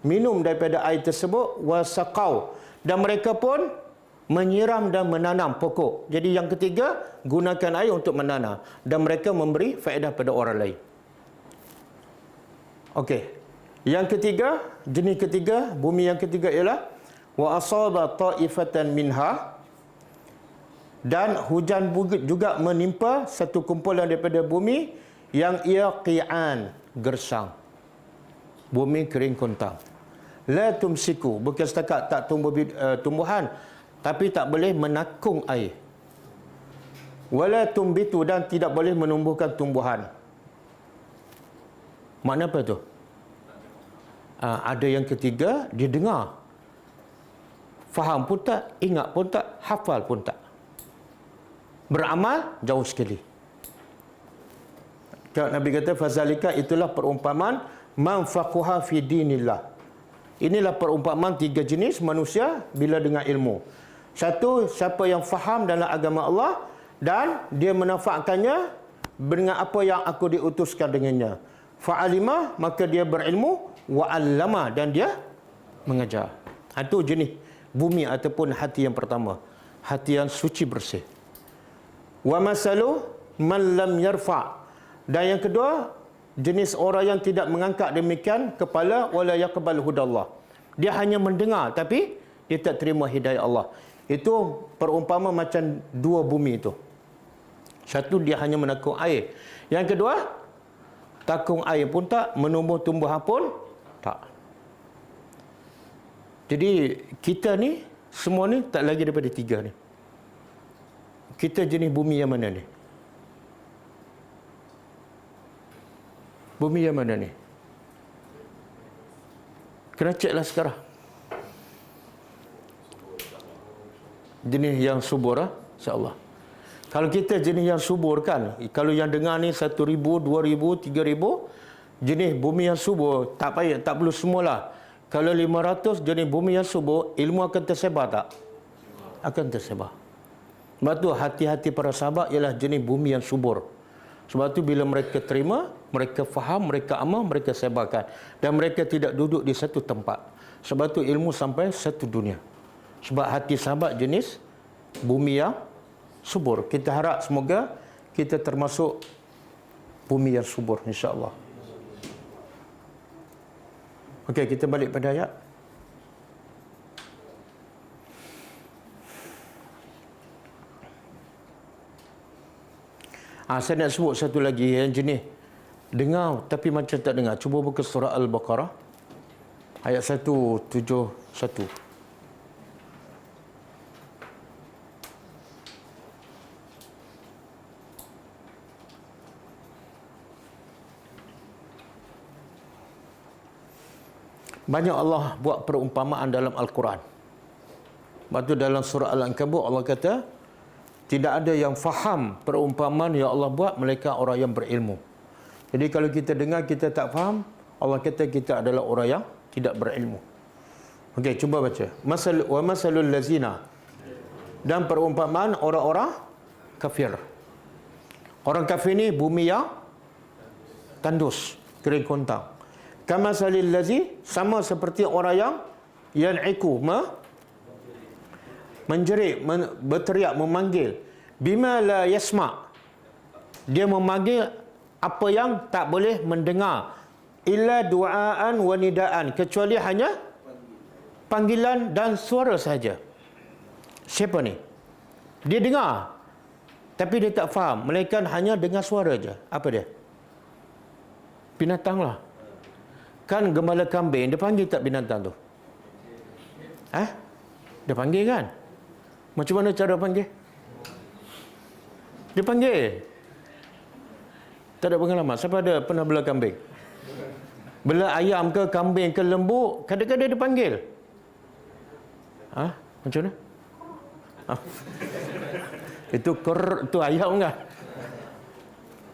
minum daripada air tersebut. Wasaqau, dan mereka pun menyiram dan menanam pokok. Jadi yang ketiga, gunakan air untuk menanam. Dan mereka memberi faedah pada orang lain. Okey. Yang ketiga, jenis ketiga, bumi yang ketiga ialah wa asaba ta'ifatan minha, dan hujan juga menimpa satu kumpulan daripada bumi yang ia qi'an, gersang. Bumi kering kontang. La tumsiku, bukan setakat tak tumbuh tumbuhan, tapi tak boleh menakung air. Wala tumbitu, dan tidak boleh menumbuhkan tumbuhan. Makna apa tu? Ada yang ketiga, dia dengar. Faham pun tak, ingat pun tak, hafal pun tak. Beramal, jauh sekali. Nabi kata, fazalika, itulah perumpamaan man faquha fi dinillah. Inilah perumpamaan tiga jenis manusia bila dengar ilmu. Satu, siapa yang faham dalam agama Allah dan dia menafakannya dengan apa yang aku diutuskan dengannya. Fa'alimah, maka dia berilmu. Wa'allama, dan dia mengajar. Itu jenis bumi ataupun hati yang pertama. Hati yang suci bersih. Wa masalu man lam yarfa'. Dan yang kedua, jenis orang yang tidak mengangkat demikian kepala wala yaqbal hudallah. Dia hanya mendengar tapi dia tak terima hidayah Allah. Itu perumpama macam dua bumi itu. Satu, dia hanya menakung air. Yang kedua, takung air pun tak, menumbuh tumbuhan pun tak. Jadi kita ni, semua ni tak lagi daripada tiga ni. Kita jenis bumi yang mana ni? Bumi yang mana ni? Kena ceklah sekarang. Jenis yang subur, insya-Allah. Kalau kita jenis yang subur kan, kalau yang dengar ni 1,000, 2,000, 3,000, jenis bumi yang subur, tak payah, tak perlu semualah. Kalau 500 jenis bumi yang subur, ilmu akan tersebar tak? Akan tersebar. Sebab tu hati-hati para sahabat ialah jenis bumi yang subur. Sebab tu bila mereka terima, mereka faham, mereka amal, mereka sebarkan. Dan mereka tidak duduk di satu tempat. Sebab tu ilmu sampai satu dunia. Sebab hati sahabat jenis bumi yang subur. Kita harap semoga kita termasuk bumi yang subur, insya-Allah. Okey, kita balik pada ayat. Saya nak sebut satu lagi yang jenis dengar tapi macam tak dengar. Cuba buka surah Al-Baqarah ayat 171. Banyak Allah buat perumpamaan dalam Al-Quran. Lepas tu dalam surah Al-Ankabut Allah kata, tidak ada yang faham perumpamaan yang Allah buat melainkan orang yang berilmu. Jadi kalau kita dengar kita tak faham, Allah kata kita adalah orang yang tidak berilmu. Okey, cuba baca. Wa masalul lazina, dan perumpamaan orang-orang kafir. Orang kafir ni bumi yang tandus, kering kontang. Kama salil lazi, sama seperti orang yang yan'iku, menjerit, berteriak, memanggil. Bima la yasma', dia memanggil apa yang tak boleh mendengar. Illa du'aan wa nidaan, kecuali hanya panggilan dan suara saja. Siapa ni? Dia dengar, tapi dia tak faham. Melainkan hanya dengar suara je. Apa dia? Binatang lah. Kan gembala kambing, dia panggil tak binatang tu? Dia panggil kan? Macam mana cara panggil? Dia panggil. Tak ada pengalaman. Siapa ada pernah bela kambing? Bela ayam ke, kambing ke, lembu, kadang-kadang dia panggil. Macam mana? Itu ayam kan?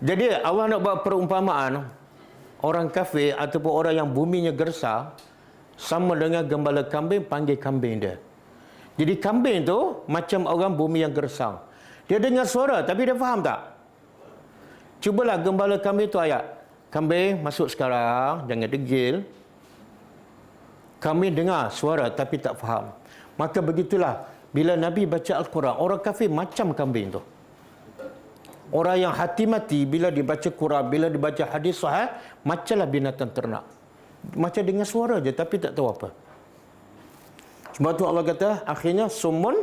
Jadi Allah nak buat perumpamaan, orang kafir ataupun orang yang buminya gersang sama dengan gembala kambing panggil kambing dia. Jadi kambing tu macam orang bumi yang gersang. Dia dengar suara tapi dia faham tak? Cubalah gembala kambing tu ayat. Kambing masuk sekarang, jangan degil. Kami dengar suara tapi tak faham. Maka begitulah bila Nabi baca Al-Quran, orang kafir macam kambing tu. Orang yang hati mati bila dibaca Quran, bila dibaca hadis sahih, macamlah binatang ternak. Macam dengar suara je tapi tak tahu apa. Sebab tu Allah kata akhirnya summun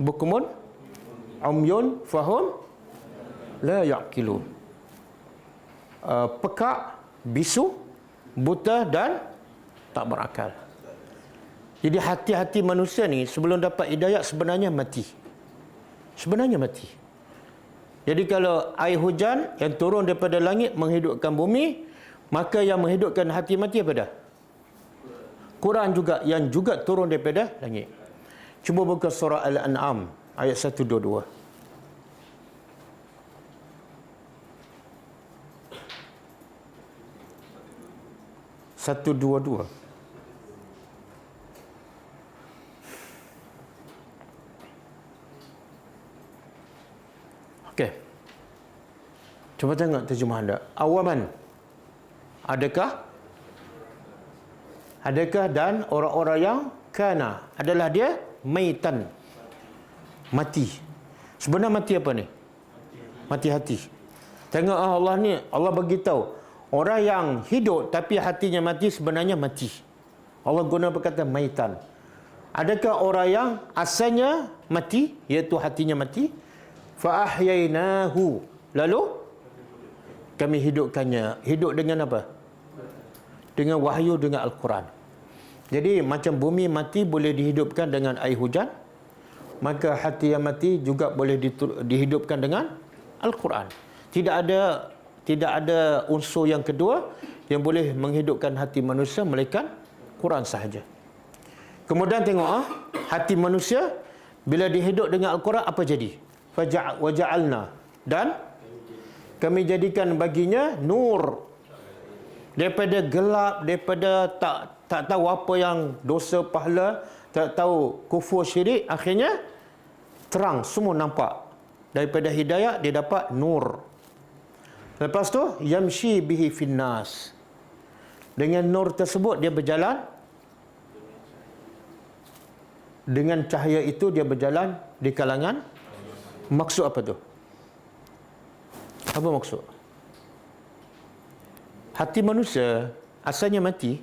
bukmun umyun fahum la yaqilun. Pekak, bisu, buta dan tak berakal. Jadi hati-hati manusia ni sebelum dapat hidayah sebenarnya mati. Sebenarnya mati. Jadi kalau air hujan yang turun daripada langit menghidupkan bumi, maka yang menghidupkan hati mati apa dah? Quran juga yang juga turun daripada langit. Cuba buka surah Al-An'am ayat 122. Okey. Cuba tengok terjemahan dia. Awaman. Adakah dan orang-orang yang kana adalah dia maitan. Mati. Sebenarnya mati apa ni? Mati hati. Tengok Allah ni, Allah beritahu orang yang hidup tapi hatinya mati sebenarnya mati. Allah guna perkataan maitan. Adakah orang yang asalnya mati, iaitu hatinya mati, fa ahyainahu, lalu kami hidupkannya. Hidup dengan apa? Dengan wahyu, dengan Al-Quran. Jadi macam bumi mati boleh dihidupkan dengan air hujan, maka hati yang mati juga boleh dihidupkan dengan Al-Quran. Tidak ada unsur yang kedua yang boleh menghidupkan hati manusia melainkan Quran sahaja. Kemudian tengok hati manusia bila dihidup dengan Al-Quran apa jadi? Waja'alna, dan kami jadikan baginya nur. Daripada gelap, daripada tak tahu apa yang dosa pahala, tak tahu kufur syirik, akhirnya terang, semua nampak. Daripada hidayah dia dapat nur. Lepas tu yamshi bihi finnas. Dengan nur tersebut dia berjalan, dengan cahaya itu dia berjalan di kalangan. Maksud apa tu? Apa maksud? Hati manusia asalnya mati.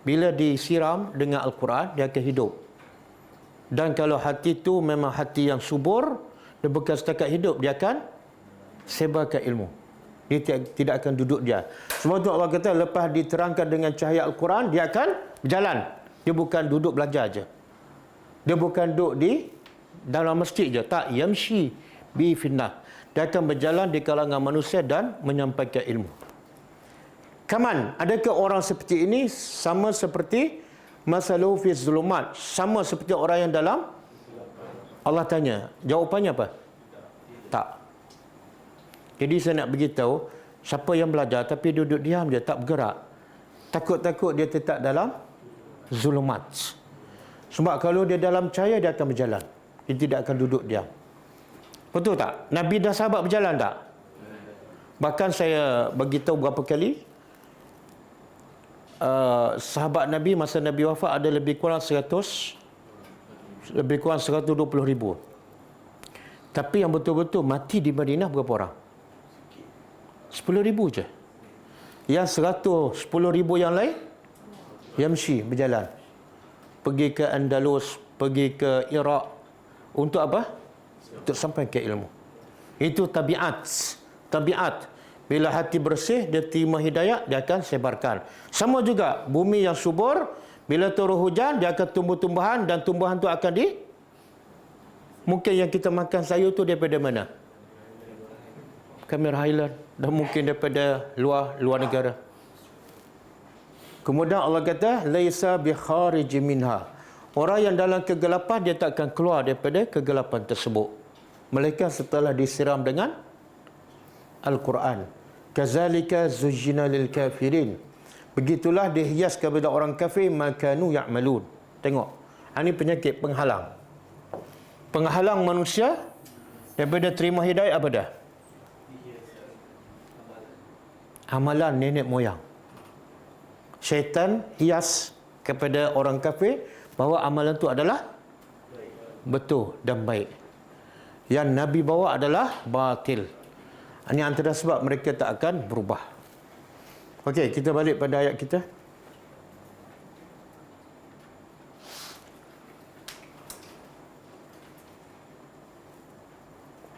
Bila disiram dengan Al-Quran, dia akan hidup. Dan kalau hati itu memang hati yang subur, dia bukan setakat hidup, dia akan sebarkan ilmu. Dia tidak akan duduk dia. Sebab itu Allah kata lepas diterangkan dengan cahaya Al-Quran, dia akan berjalan. Dia bukan duduk belajar je. Dia bukan duduk di dalam masjid je. Tak, yamshi bi finnah. Dia akan berjalan di kalangan manusia dan menyampaikan ilmu. Kaman, adakah orang seperti ini sama seperti masalu fi zulumat, sama seperti orang yang dalam? Allah tanya. Jawapannya apa? Tak. Jadi saya nak beritahu, siapa yang belajar tapi duduk diam je, tak bergerak, takut-takut dia tetap dalam zulumat. Sebab kalau dia dalam cahaya, dia akan berjalan. Dia tidak akan duduk diam. Betul tak? Nabi dan sahabat berjalan tak? Bahkan saya beritahu berapa kali, sahabat Nabi masa Nabi wafat ada lebih kurang 120,000. Tapi yang betul-betul mati di Madinah berapa orang? 10,000 je. Yang 110,000 yang lain yamshi, berjalan. Pergi ke Andalus, pergi ke Iraq. Untuk apa? Untuk sampai ke ilmu. Itu tabiat. Tabiat. Bila hati bersih, dia terima hidayah, dia akan sebarkan. Sama juga, bumi yang subur, bila turun hujan, dia akan tumbuh-tumbuhan dan tumbuhan tu akan mungkin yang kita makan sayur tu daripada mana? Cameron Highland. Dan mungkin daripada luar negara. Kemudian Allah kata, laisa bi kharij minha. Orang yang dalam kegelapan, dia tak akan keluar daripada kegelapan tersebut. Melainkan setelah disiram dengan Al-Quran. Kazalika zujjina lil kafirin. Begitulah dihias kepada orang kafir makanu ya'malun. Tengok. Ini penyakit penghalang. Penghalang manusia daripada terima hidayah apa dah? Amalan nenek moyang. Syaitan hias kepada orang kafir bahawa amalan itu adalah betul dan baik. Yang Nabi bawa adalah batil. Ini antara sebab mereka tak akan berubah. Okey, kita balik pada ayat kita.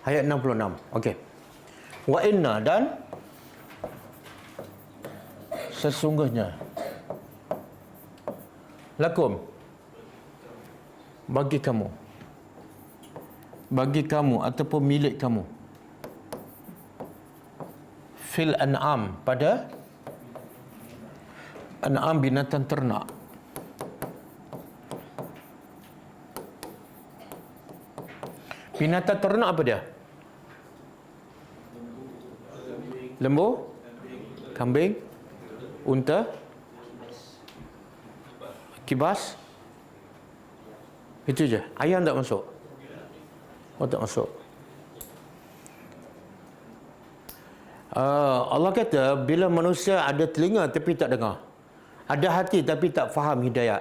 Ayat 66. Okey. Wa inna, dan sesungguhnya lakum, bagi kamu ataupun milik kamu, fil an'am, pada an'am binatang ternak, binatang ternak apa dia? Lembu, kambing, unta, kibas. Itu je. Ayam tak masuk. Oh, tak masuk. Allah kata, bila manusia ada telinga tapi tak dengar, ada hati tapi tak faham hidayat,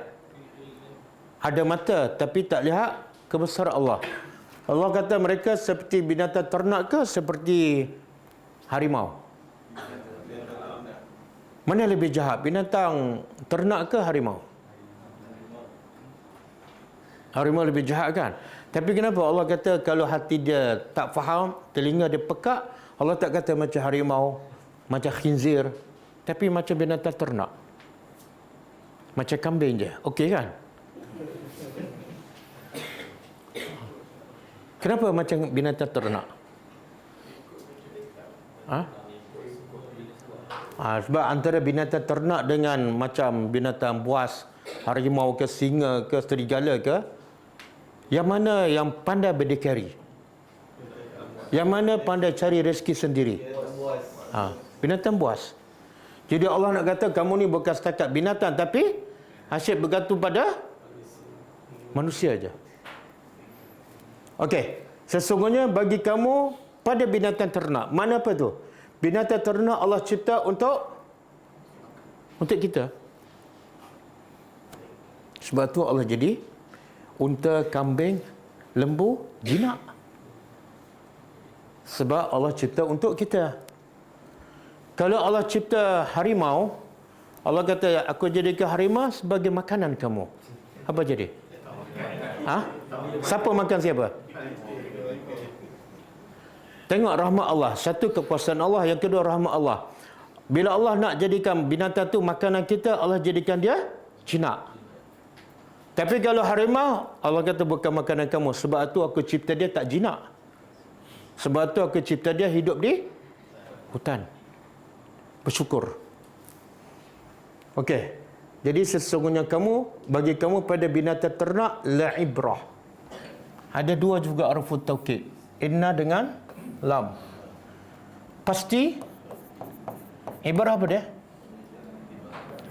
ada mata tapi tak lihat kebesaran Allah. Allah kata mereka seperti binatang ternak ke seperti harimau? Mana lebih jahat, binatang ternak ke harimau? Harimau lebih jahat kan? Tapi kenapa Allah kata kalau hati dia tak faham, telinga dia pekak, Allah tak kata macam harimau, macam khinzir, tapi macam binatang ternak. Macam kambing je. Okey kan? Kenapa macam binatang ternak? Sebab antara binatang ternak dengan macam binatang buas, harimau ke singa ke serigala ke, yang mana yang pandai berdikari? Yang mana pandai cari rezeki sendiri? Binatang buas. Jadi Allah nak kata kamu ni bukan setakat binatang, tapi asyik bergantung pada manusia aja. Okey, sesungguhnya bagi kamu pada binatang ternak. Mana apa tu? Binatang ternak Allah cipta untuk kita. Sebab tu Allah jadi unta, kambing, lembu, jinak. Sebab Allah cipta untuk kita. Kalau Allah cipta harimau, Allah kata, aku jadikan harimau sebagai makanan kamu. Apa jadi? Siapa makan siapa? Tengok rahmat Allah. Satu, kekuasaan Allah. Yang kedua, rahmat Allah. Bila Allah nak jadikan binatang tu makanan kita, Allah jadikan dia jinak. Tapi kalau harimau, Allah kata bukan makanan kamu. Sebab tu aku cipta dia tak jinak. Sebab tu aku cipta dia hidup di hutan. Bersyukur. Okey. Jadi sesungguhnya bagi kamu pada binatang ternak la ibrah. Ada dua juga harfut taukid. Inna dengan lam. Pasti ibrah apa dia?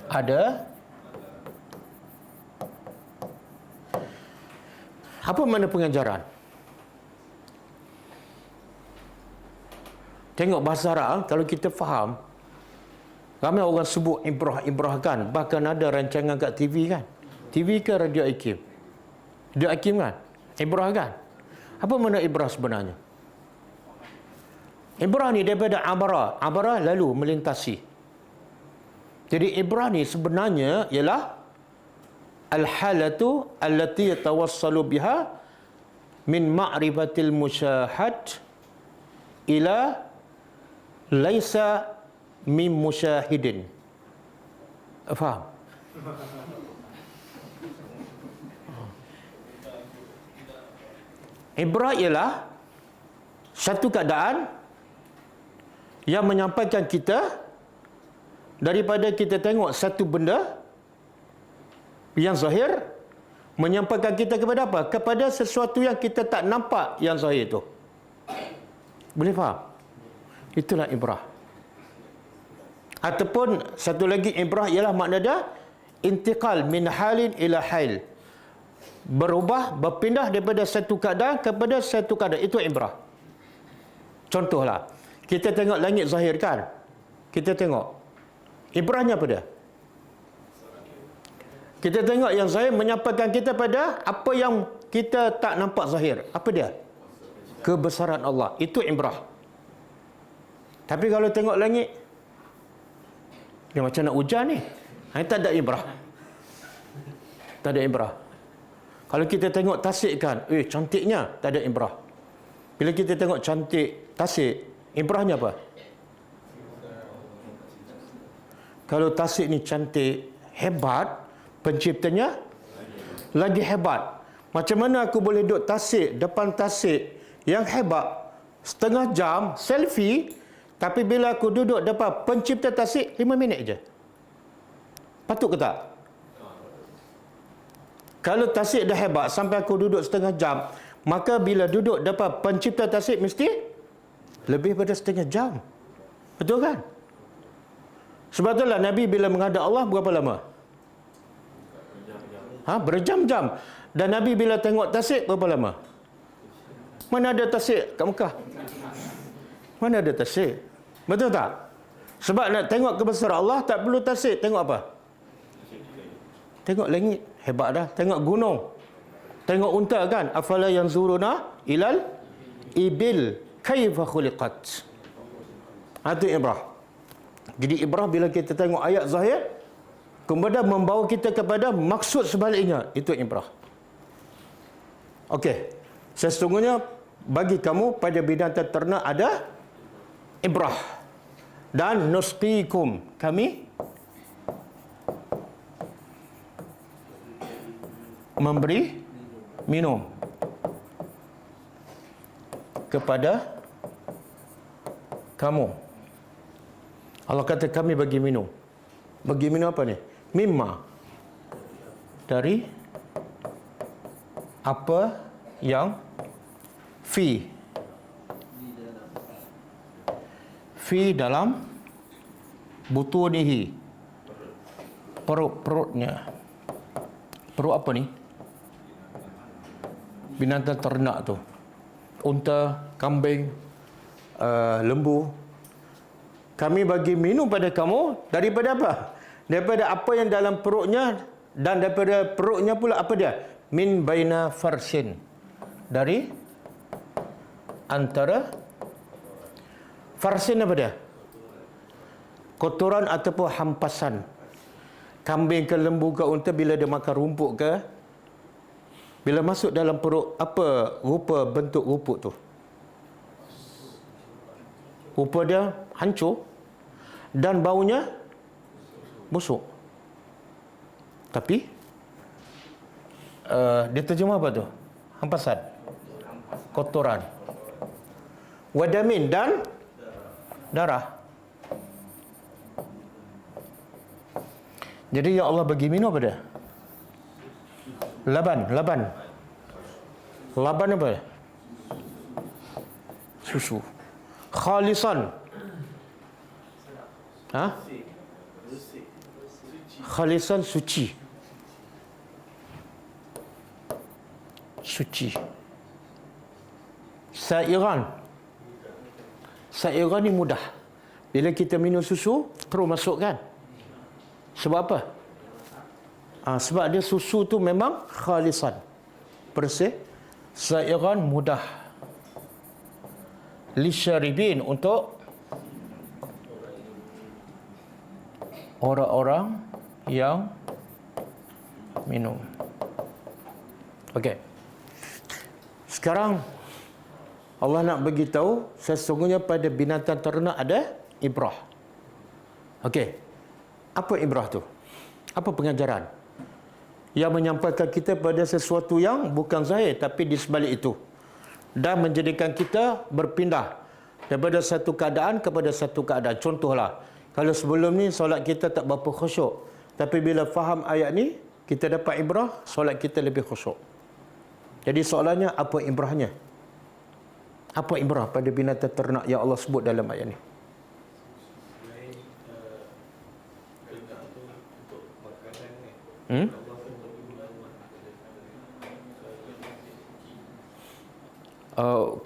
Ada. Apa mana pengajaran? Tengok bahasa Arab, kalau kita faham, ramai orang sebut ibrah kan. Bahkan ada rancangan kat TV kan. TV ke Radio Hakim? Radio Hakim kan? Ibrah kan? Apa makna ibrah sebenarnya? Ibrah ni daripada abara. Abara lalu melintasi. Jadi ibrah ni sebenarnya ialah al-halatu allati yatawassalu biha min ma'rifatil musyahad ila laisa min musyahidin. Faham? Ibrah ialah satu keadaan yang menyampaikan kita daripada kita tengok satu benda yang zahir, menyampaikan kita kepada apa? Kepada sesuatu yang kita tak nampak yang zahir itu. Boleh faham? Itulah ibrah. Ataupun satu lagi ibrah ialah makna dia intiqal min halin ila hal. Berubah, berpindah daripada satu keadaan kepada satu keadaan. Itu ibrah. Contohlah, kita tengok langit zahir kan? Kita tengok. Ibrahnya apa dia? Kita tengok yang zahir menyampaikan kita pada apa yang kita tak nampak zahir. Apa dia? Kebesaran Allah. Itu ibrah. Tapi kalau tengok langit, dia macam nak hujan ni. Tak ada ibrah. Tak ada ibrah. Kalau kita tengok tasik kan, cantiknya, tak ada ibrah. Bila kita tengok cantik tasik, ibrahnya apa? Kalau tasik ni cantik, hebat, penciptanya lagi hebat. Macam mana aku boleh duduk tasik, depan tasik yang hebat, setengah jam, selfie, tapi bila aku duduk depan pencipta tasik, 5 minit je. Patut ke tak? Kalau tasik dah hebat sampai aku duduk setengah jam, maka bila duduk depan pencipta tasik mesti lebih pada setengah jam. Betul kan? Sebab itulah Nabi bila menghadap Allah berapa lama? Berjam-jam. Dan Nabi bila tengok tasik berapa lama? Mana ada tasik kat Mekah? Mana ada tasik? Betul tak? Sebab nak tengok kebesaran Allah tak perlu tasik. Tengok apa? Tengok langit. Hebat dah. Tengok gunung. Tengok unta kan? Afala yanzuruna ilal ibil kaifa khuliqat. Itu ibrah. Jadi ibrah bila kita tengok ayat zahir, kemudian membawa kita kepada maksud sebaliknya. Itu ibrah. Okey. Sesungguhnya bagi kamu pada binatang ternak ada ibrah. Dan nusqikum, kami memberi minum kepada kamu. Allah kata kami bagi minum. Bagi minum apa ni? Mimma. Dari apa yang fi dalam butunihi, perutnya. Perut apa ni? Binatang ternak tu. Unta, kambing, lembu. Kami bagi minum pada kamu daripada apa? Daripada apa yang dalam perutnya, dan daripada perutnya pula apa dia? Min baina farsin. Dari antara farsin apa dia? Kotoran ataupun hampasan. Kambing ke lembu ke unta bila dia makan rumput ke, bila masuk dalam perut, apa rupa bentuk rumput tu? Rupa dia hancur dan baunya busuk. Tapi dia terjemah apa tu? Hampasan, kotoran. Wadamin, dan darah. Jadi ya Allah bagi minum apa dia? Laban apa? Susu. Khalisan. Khalisan, suci. Sairan ni mudah. Bila kita minum susu, terus masuk kan? Sebab apa? Sebab dia susu tu memang khalisan, bersih. Sairan, mudah. Lisyaribin, untuk orang-orang yang minum. Okey. Sekarang Allah nak beritahu sesungguhnya pada binatang ternak ada ibrah. Okey. Apa ibrah tu? Apa pengajaran? Yang menyampaikan kita pada sesuatu yang bukan zahir tapi di sebalik itu. Dan menjadikan kita berpindah daripada satu keadaan kepada satu keadaan. Contohlah, kalau sebelum ni solat kita tak berapa khusyuk. Tapi bila faham ayat ni, kita dapat ibrah, solat kita lebih khusyuk. Jadi soalannya, apa ibrahnya? Apa ibrah pada binatang ternak yang Allah sebut dalam ayat ni?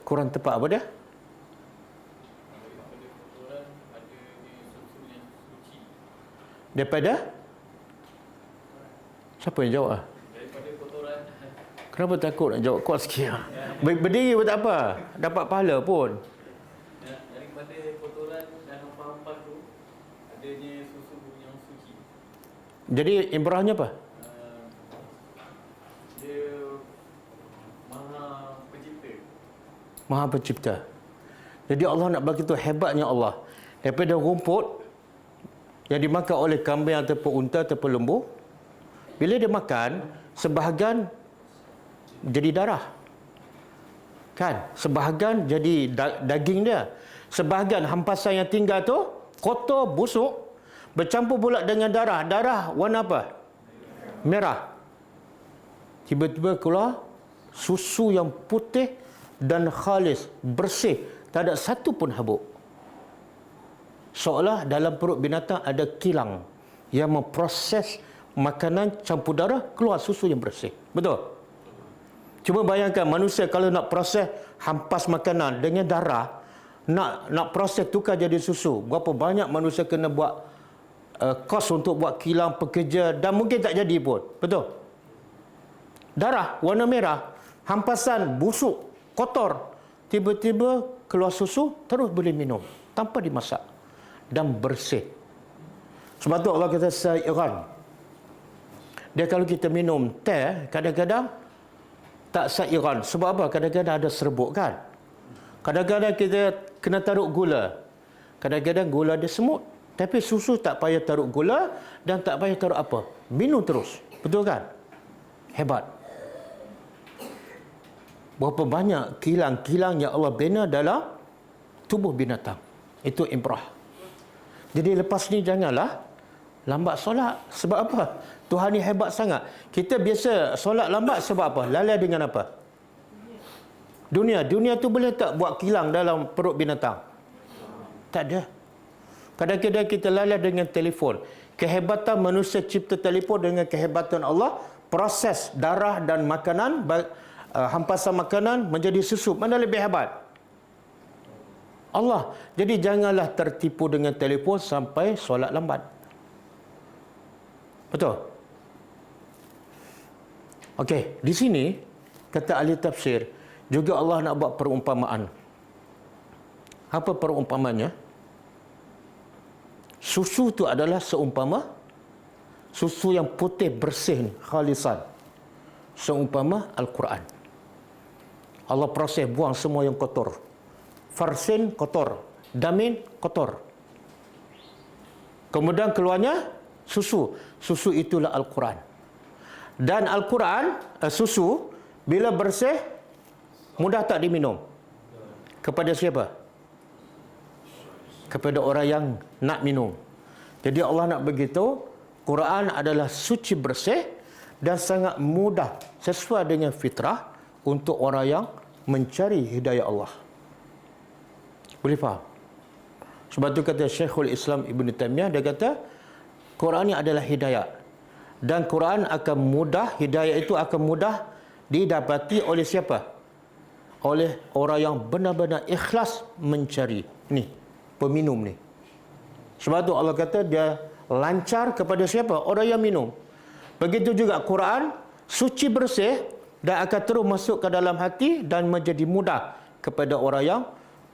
Kurang tepat apa dia? Daripada? Siapa yang jawab? Daripada kotoran. Kenapa takut nak jawab? Kuat sikit. Berdiri pun tak apa. Dapat pahala pun. Daripada kotoran dan apa-apa tu, adanya susu yang suci. Jadi ibrahnya apa? Dia Maha Pencipta. Maha Pencipta. Jadi Allah nak bagi tu hebatnya Allah. Daripada rumput yang dimakan oleh kambing ataupun unta ataupun lembu, bila dia makan, sebahagian jadi darah. Kan? Sebahagian jadi daging dia. Sebahagian hampasan yang tinggal tu kotor, busuk, bercampur pula dengan darah. Darah warna apa? Merah. Tiba-tiba keluar susu yang putih dan khalis, bersih, tak ada satu pun habuk. Seolah dalam perut binatang ada kilang yang memproses makanan campur darah, keluar susu yang bersih. Betul? Cuma bayangkan manusia kalau nak proses hampas makanan dengan darah, nak proses tukar jadi susu, berapa banyak manusia kena buat kos untuk buat kilang pekerja dan mungkin tak jadi pun. Betul? Darah warna merah, hampasan busuk, kotor, tiba-tiba keluar susu, terus boleh minum tanpa dimasak dan bersih. Sebab tu Allah kata sairan. Dia kalau kita minum teh, kadang-kadang tak sairan. Sebab apa? Kadang-kadang ada serbuk kan. Kadang-kadang kita kena taruh gula. Kadang-kadang gula ada semut. Tapi susu tak payah taruh gula dan tak payah taruh apa. Minum terus. Betul kan? Hebat. Berapa banyak kilang-kilang yang Allah bina dalam tubuh binatang. Itu ibrah. Jadi lepas ni janganlah lambat solat. Sebab apa? Tuhan ni hebat sangat. Kita biasa solat lambat sebab apa? Lalai dengan apa? Dunia. Dunia tu boleh tak buat kilang dalam perut binatang? Tak ada. Kadang-kadang kita lalai dengan telefon. Kehebatan manusia cipta telefon dengan kehebatan Allah, proses darah dan makanan, hampasan makanan menjadi susu. Mana lebih hebat? Allah. Jadi janganlah tertipu dengan telefon sampai solat lambat. Betul? Okey, di sini kata ahli tafsir juga Allah nak buat perumpamaan. Apa perumpamannya? Susu itu adalah seumpama susu yang putih bersih, khalisan. Seumpama Al-Quran. Allah proses buang semua yang kotor. Farsin kotor, damin kotor. Kemudian keluarnya susu. Susu itulah Al-Quran. Dan Al-Quran, susu, bila bersih, mudah tak diminum? Kepada siapa? Kepada orang yang nak minum. Jadi Allah nak begitu, Quran adalah suci bersih dan sangat mudah sesuai dengan fitrah untuk orang yang mencari hidayah Allah. Boleh faham? Sebab tu kata Syekhul Islam Ibn Taymiyah, dia kata Quran ini adalah hidayah. Dan Quran akan mudah, hidayah itu akan mudah didapati oleh siapa? Oleh orang yang benar-benar ikhlas mencari. Ni, peminum ni. Sebab tu Allah kata dia lancar kepada siapa? Orang yang minum. Begitu juga Quran, suci bersih dan akan terus masuk ke dalam hati dan menjadi mudah kepada orang yang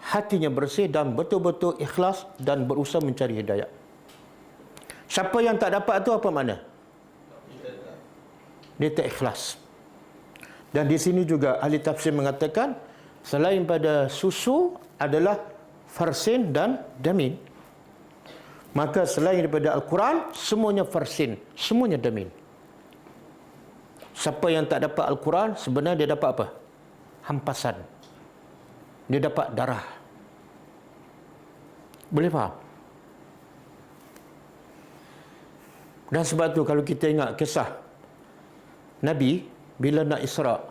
hatinya bersih dan betul-betul ikhlas dan berusaha mencari hidayah. Siapa yang tak dapat tu apa makna? dia tak ikhlas. Dan di sini juga ahli tafsir mengatakan selain pada susu adalah farsin dan damin. Maka selain daripada Al-Quran, semuanya farsin, semuanya damin. Siapa yang tak dapat Al-Quran, sebenarnya dia dapat apa? Hampasan. Dia dapat darah. Boleh faham? Dan sebab tu kalau kita ingat kisah Nabi bila nak Isra'.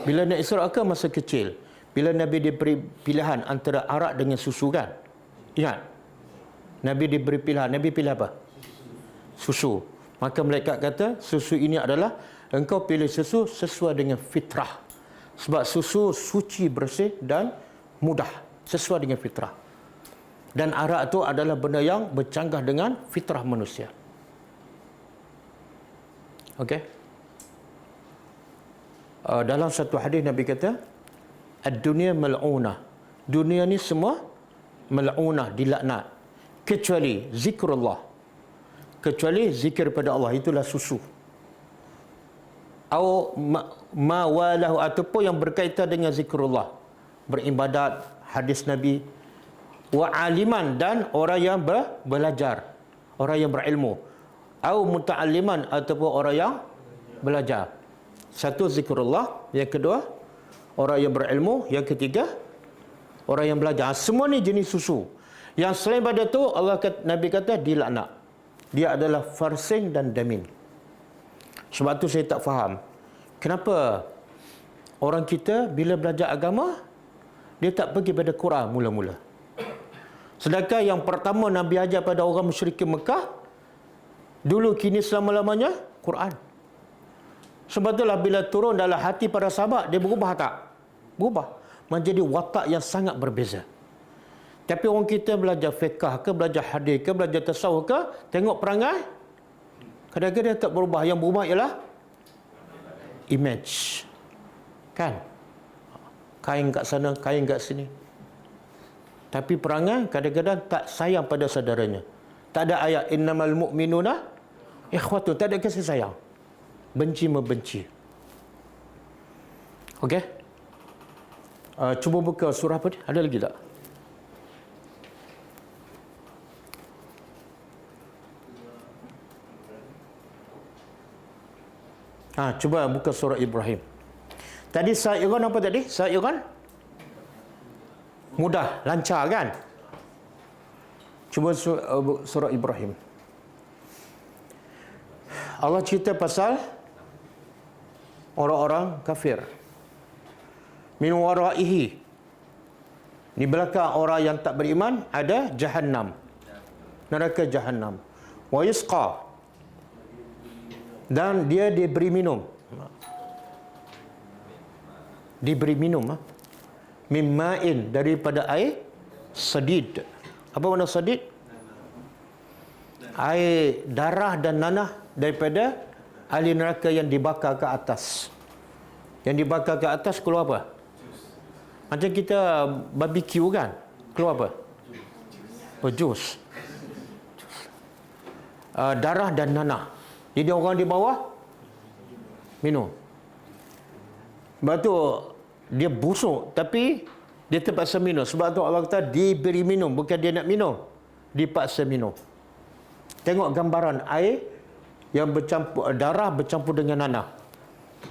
Bila nak Isra' ke masa kecil? Bila Nabi diberi pilihan antara arak dengan susu kan? Ingat? Nabi diberi pilihan. Nabi pilih apa? Susu. Maka malaikat kata, susu ini adalah engkau pilih susu sesuai dengan fitrah. Sebab susu suci, bersih dan mudah. Sesuai dengan fitrah. Dan arak itu adalah benda yang bercanggah dengan fitrah manusia. Okey? Dalam satu hadis Nabi kata, ad-dunya mal'unah. Dunia ni semua mal'unah, dilaknat. Kecuali zikrullah. Kecuali zikir pada Allah. Itulah susu. Atau ma walahu, ataupun yang berkaitan dengan zikrullah. Beribadat, hadis Nabi. Wa aliman, dan orang yang belajar. Orang yang berilmu. Atau muta'alliman, ataupun orang yang belajar. Satu, zikrullah. Yang kedua, orang yang berilmu. Yang ketiga, orang yang belajar. Semua ni jenis susu. Yang selain pada tu, Nabi kata dilaknat. Dia adalah farsin dan damin. Sebab tu saya tak faham. Kenapa orang kita bila belajar agama, dia tak pergi pada Quran mula-mula. Sedangkan yang pertama Nabi ajar pada orang musyrikin Mekah, dulu kini selama-lamanya, Quran. Sebab itulah bila turun dalam hati para sahabat, dia berubah tak? Berubah. Menjadi watak yang sangat berbeza. Tapi orang kita belajar fiqh ke, belajar hadis ke, belajar tasawuf ke, tengok perangai, kadang-kadang dia tak berubah. Yang berubah ialah image. Kan? Kain kat sana, kain kat sini. Tapi perangai kadang-kadang tak sayang pada saudaranya. Tak ada ayat innamal mu'minuna ikhwatun, tak ada kasih sayang. Benci membenci. Okey? Cuba buka surah apa ni? Ada lagi tak? Cuba buka surah Ibrahim. Tadi sa'iran apa tadi? Sa'iran? Mudah, lancar kan? Cuba surah Ibrahim. Allah cerita pasal orang-orang kafir. Min waraihi. Di belakang orang yang tak beriman ada Jahannam. Neraka Jahannam. Wa yusqa. Dan dia diberi minum. Diberi minum. Mimma'in, daripada air sadid. Apa makna sadid? Air darah dan nanah daripada ahli neraka yang dibakar ke atas. Yang dibakar ke atas keluar apa? Macam kita barbecue kan? Keluar apa? Jus. Darah dan nanah. Jadi orang di bawah minum. Sebab tu dia busuk, tapi dia terpaksa minum. Sebab tu Allah kata diberi minum, bukan dia nak minum, dipaksa minum. Tengok gambaran air yang bercampur, darah bercampur dengan nanah.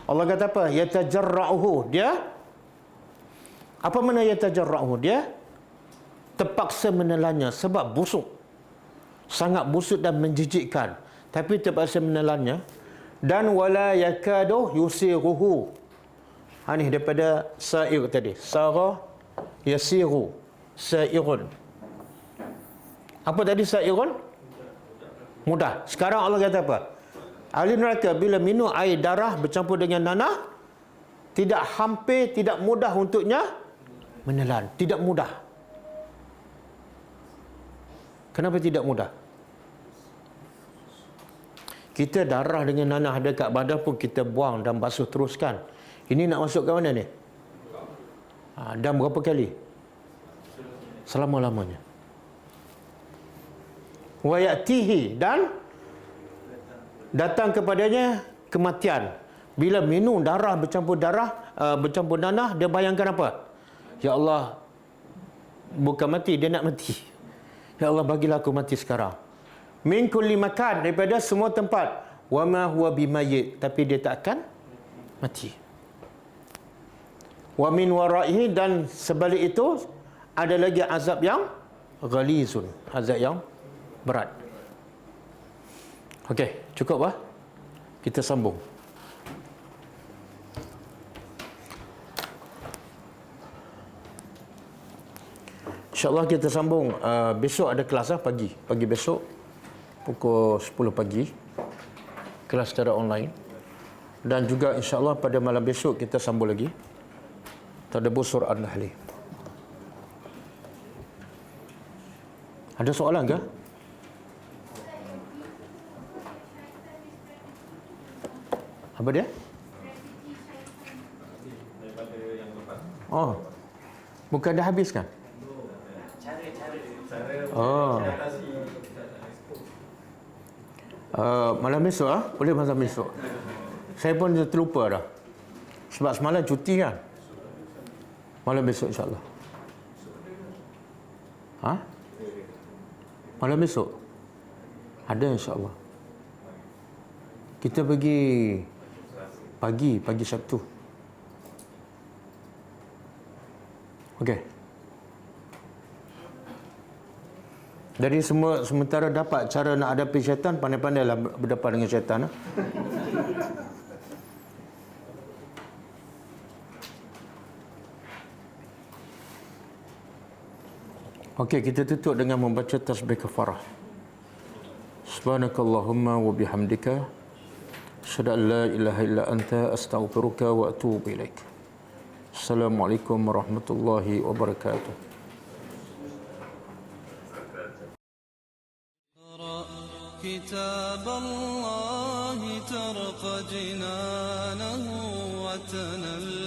Allah kata apa? Yatajarra'uhu. Dia apa makna yatajarra'uhu? Dia terpaksa menelannya sebab busuk. Sangat busuk dan menjijikkan. Tapi terpaksa menelannya. Dan wala yakadu yusiruhu. Ini daripada sa'ir tadi. Sara yasiru. Sa'irun. Apa tadi sa'irun? Mudah. Sekarang Allah kata apa? Ahli neraka bila minum air darah bercampur dengan nanah, tidak mudah untuknya menelan. Tidak mudah. Kenapa tidak mudah? Kita darah dengan nanah dekat badan pun kita buang dan basuh teruskan. Ini nak masuk ke mana ni? Dan berapa kali? Selama-lamanya. Wa ya'tihi, dan datang kepadanya kematian. Bila minum darah bercampur nanah, dia bayangkan apa? Ya Allah, bukan mati, dia nak mati. Ya Allah, bagilah aku mati sekarang. Min kulli makan, daripada semua tempat. Wa ma huwa bimayyit, tapi dia tak akan mati. Wa min waraihi, dan sebalik itu ada lagi azab yang ghalizun, azab yang berat. Okey, cukup lah. Kita sambung. InsyaAllah kita sambung besok ada kelas pagi besok pukul 10 pagi, kelas secara online. Dan juga insyaAllah pada malam besok kita sambung lagi tadabbur surah An-Nahl. Ada soalan ke? Apa dia? Oh, bukan dah habis kan? Oh. Malam besok boleh malam besok. Saya pun terlupa dah. Sebab semalam cuti kan. Malam besok insya-Allah. Malam besok ada insya-Allah. Kita pergi pagi Sabtu. Okey. Dari sementara dapat cara nak hadapi syaitan, pandai-pandailah berdepan dengan syaitan. Okey, kita tutup dengan membaca tasbih kafarah. Subhanakallahumma wa bihamdika asyhadu an la ilaha illa anta astaghfiruka wa atubu ilaik. Assalamualaikum warahmatullahi wabarakatuh. كتاب الله ترق جنانه وتنل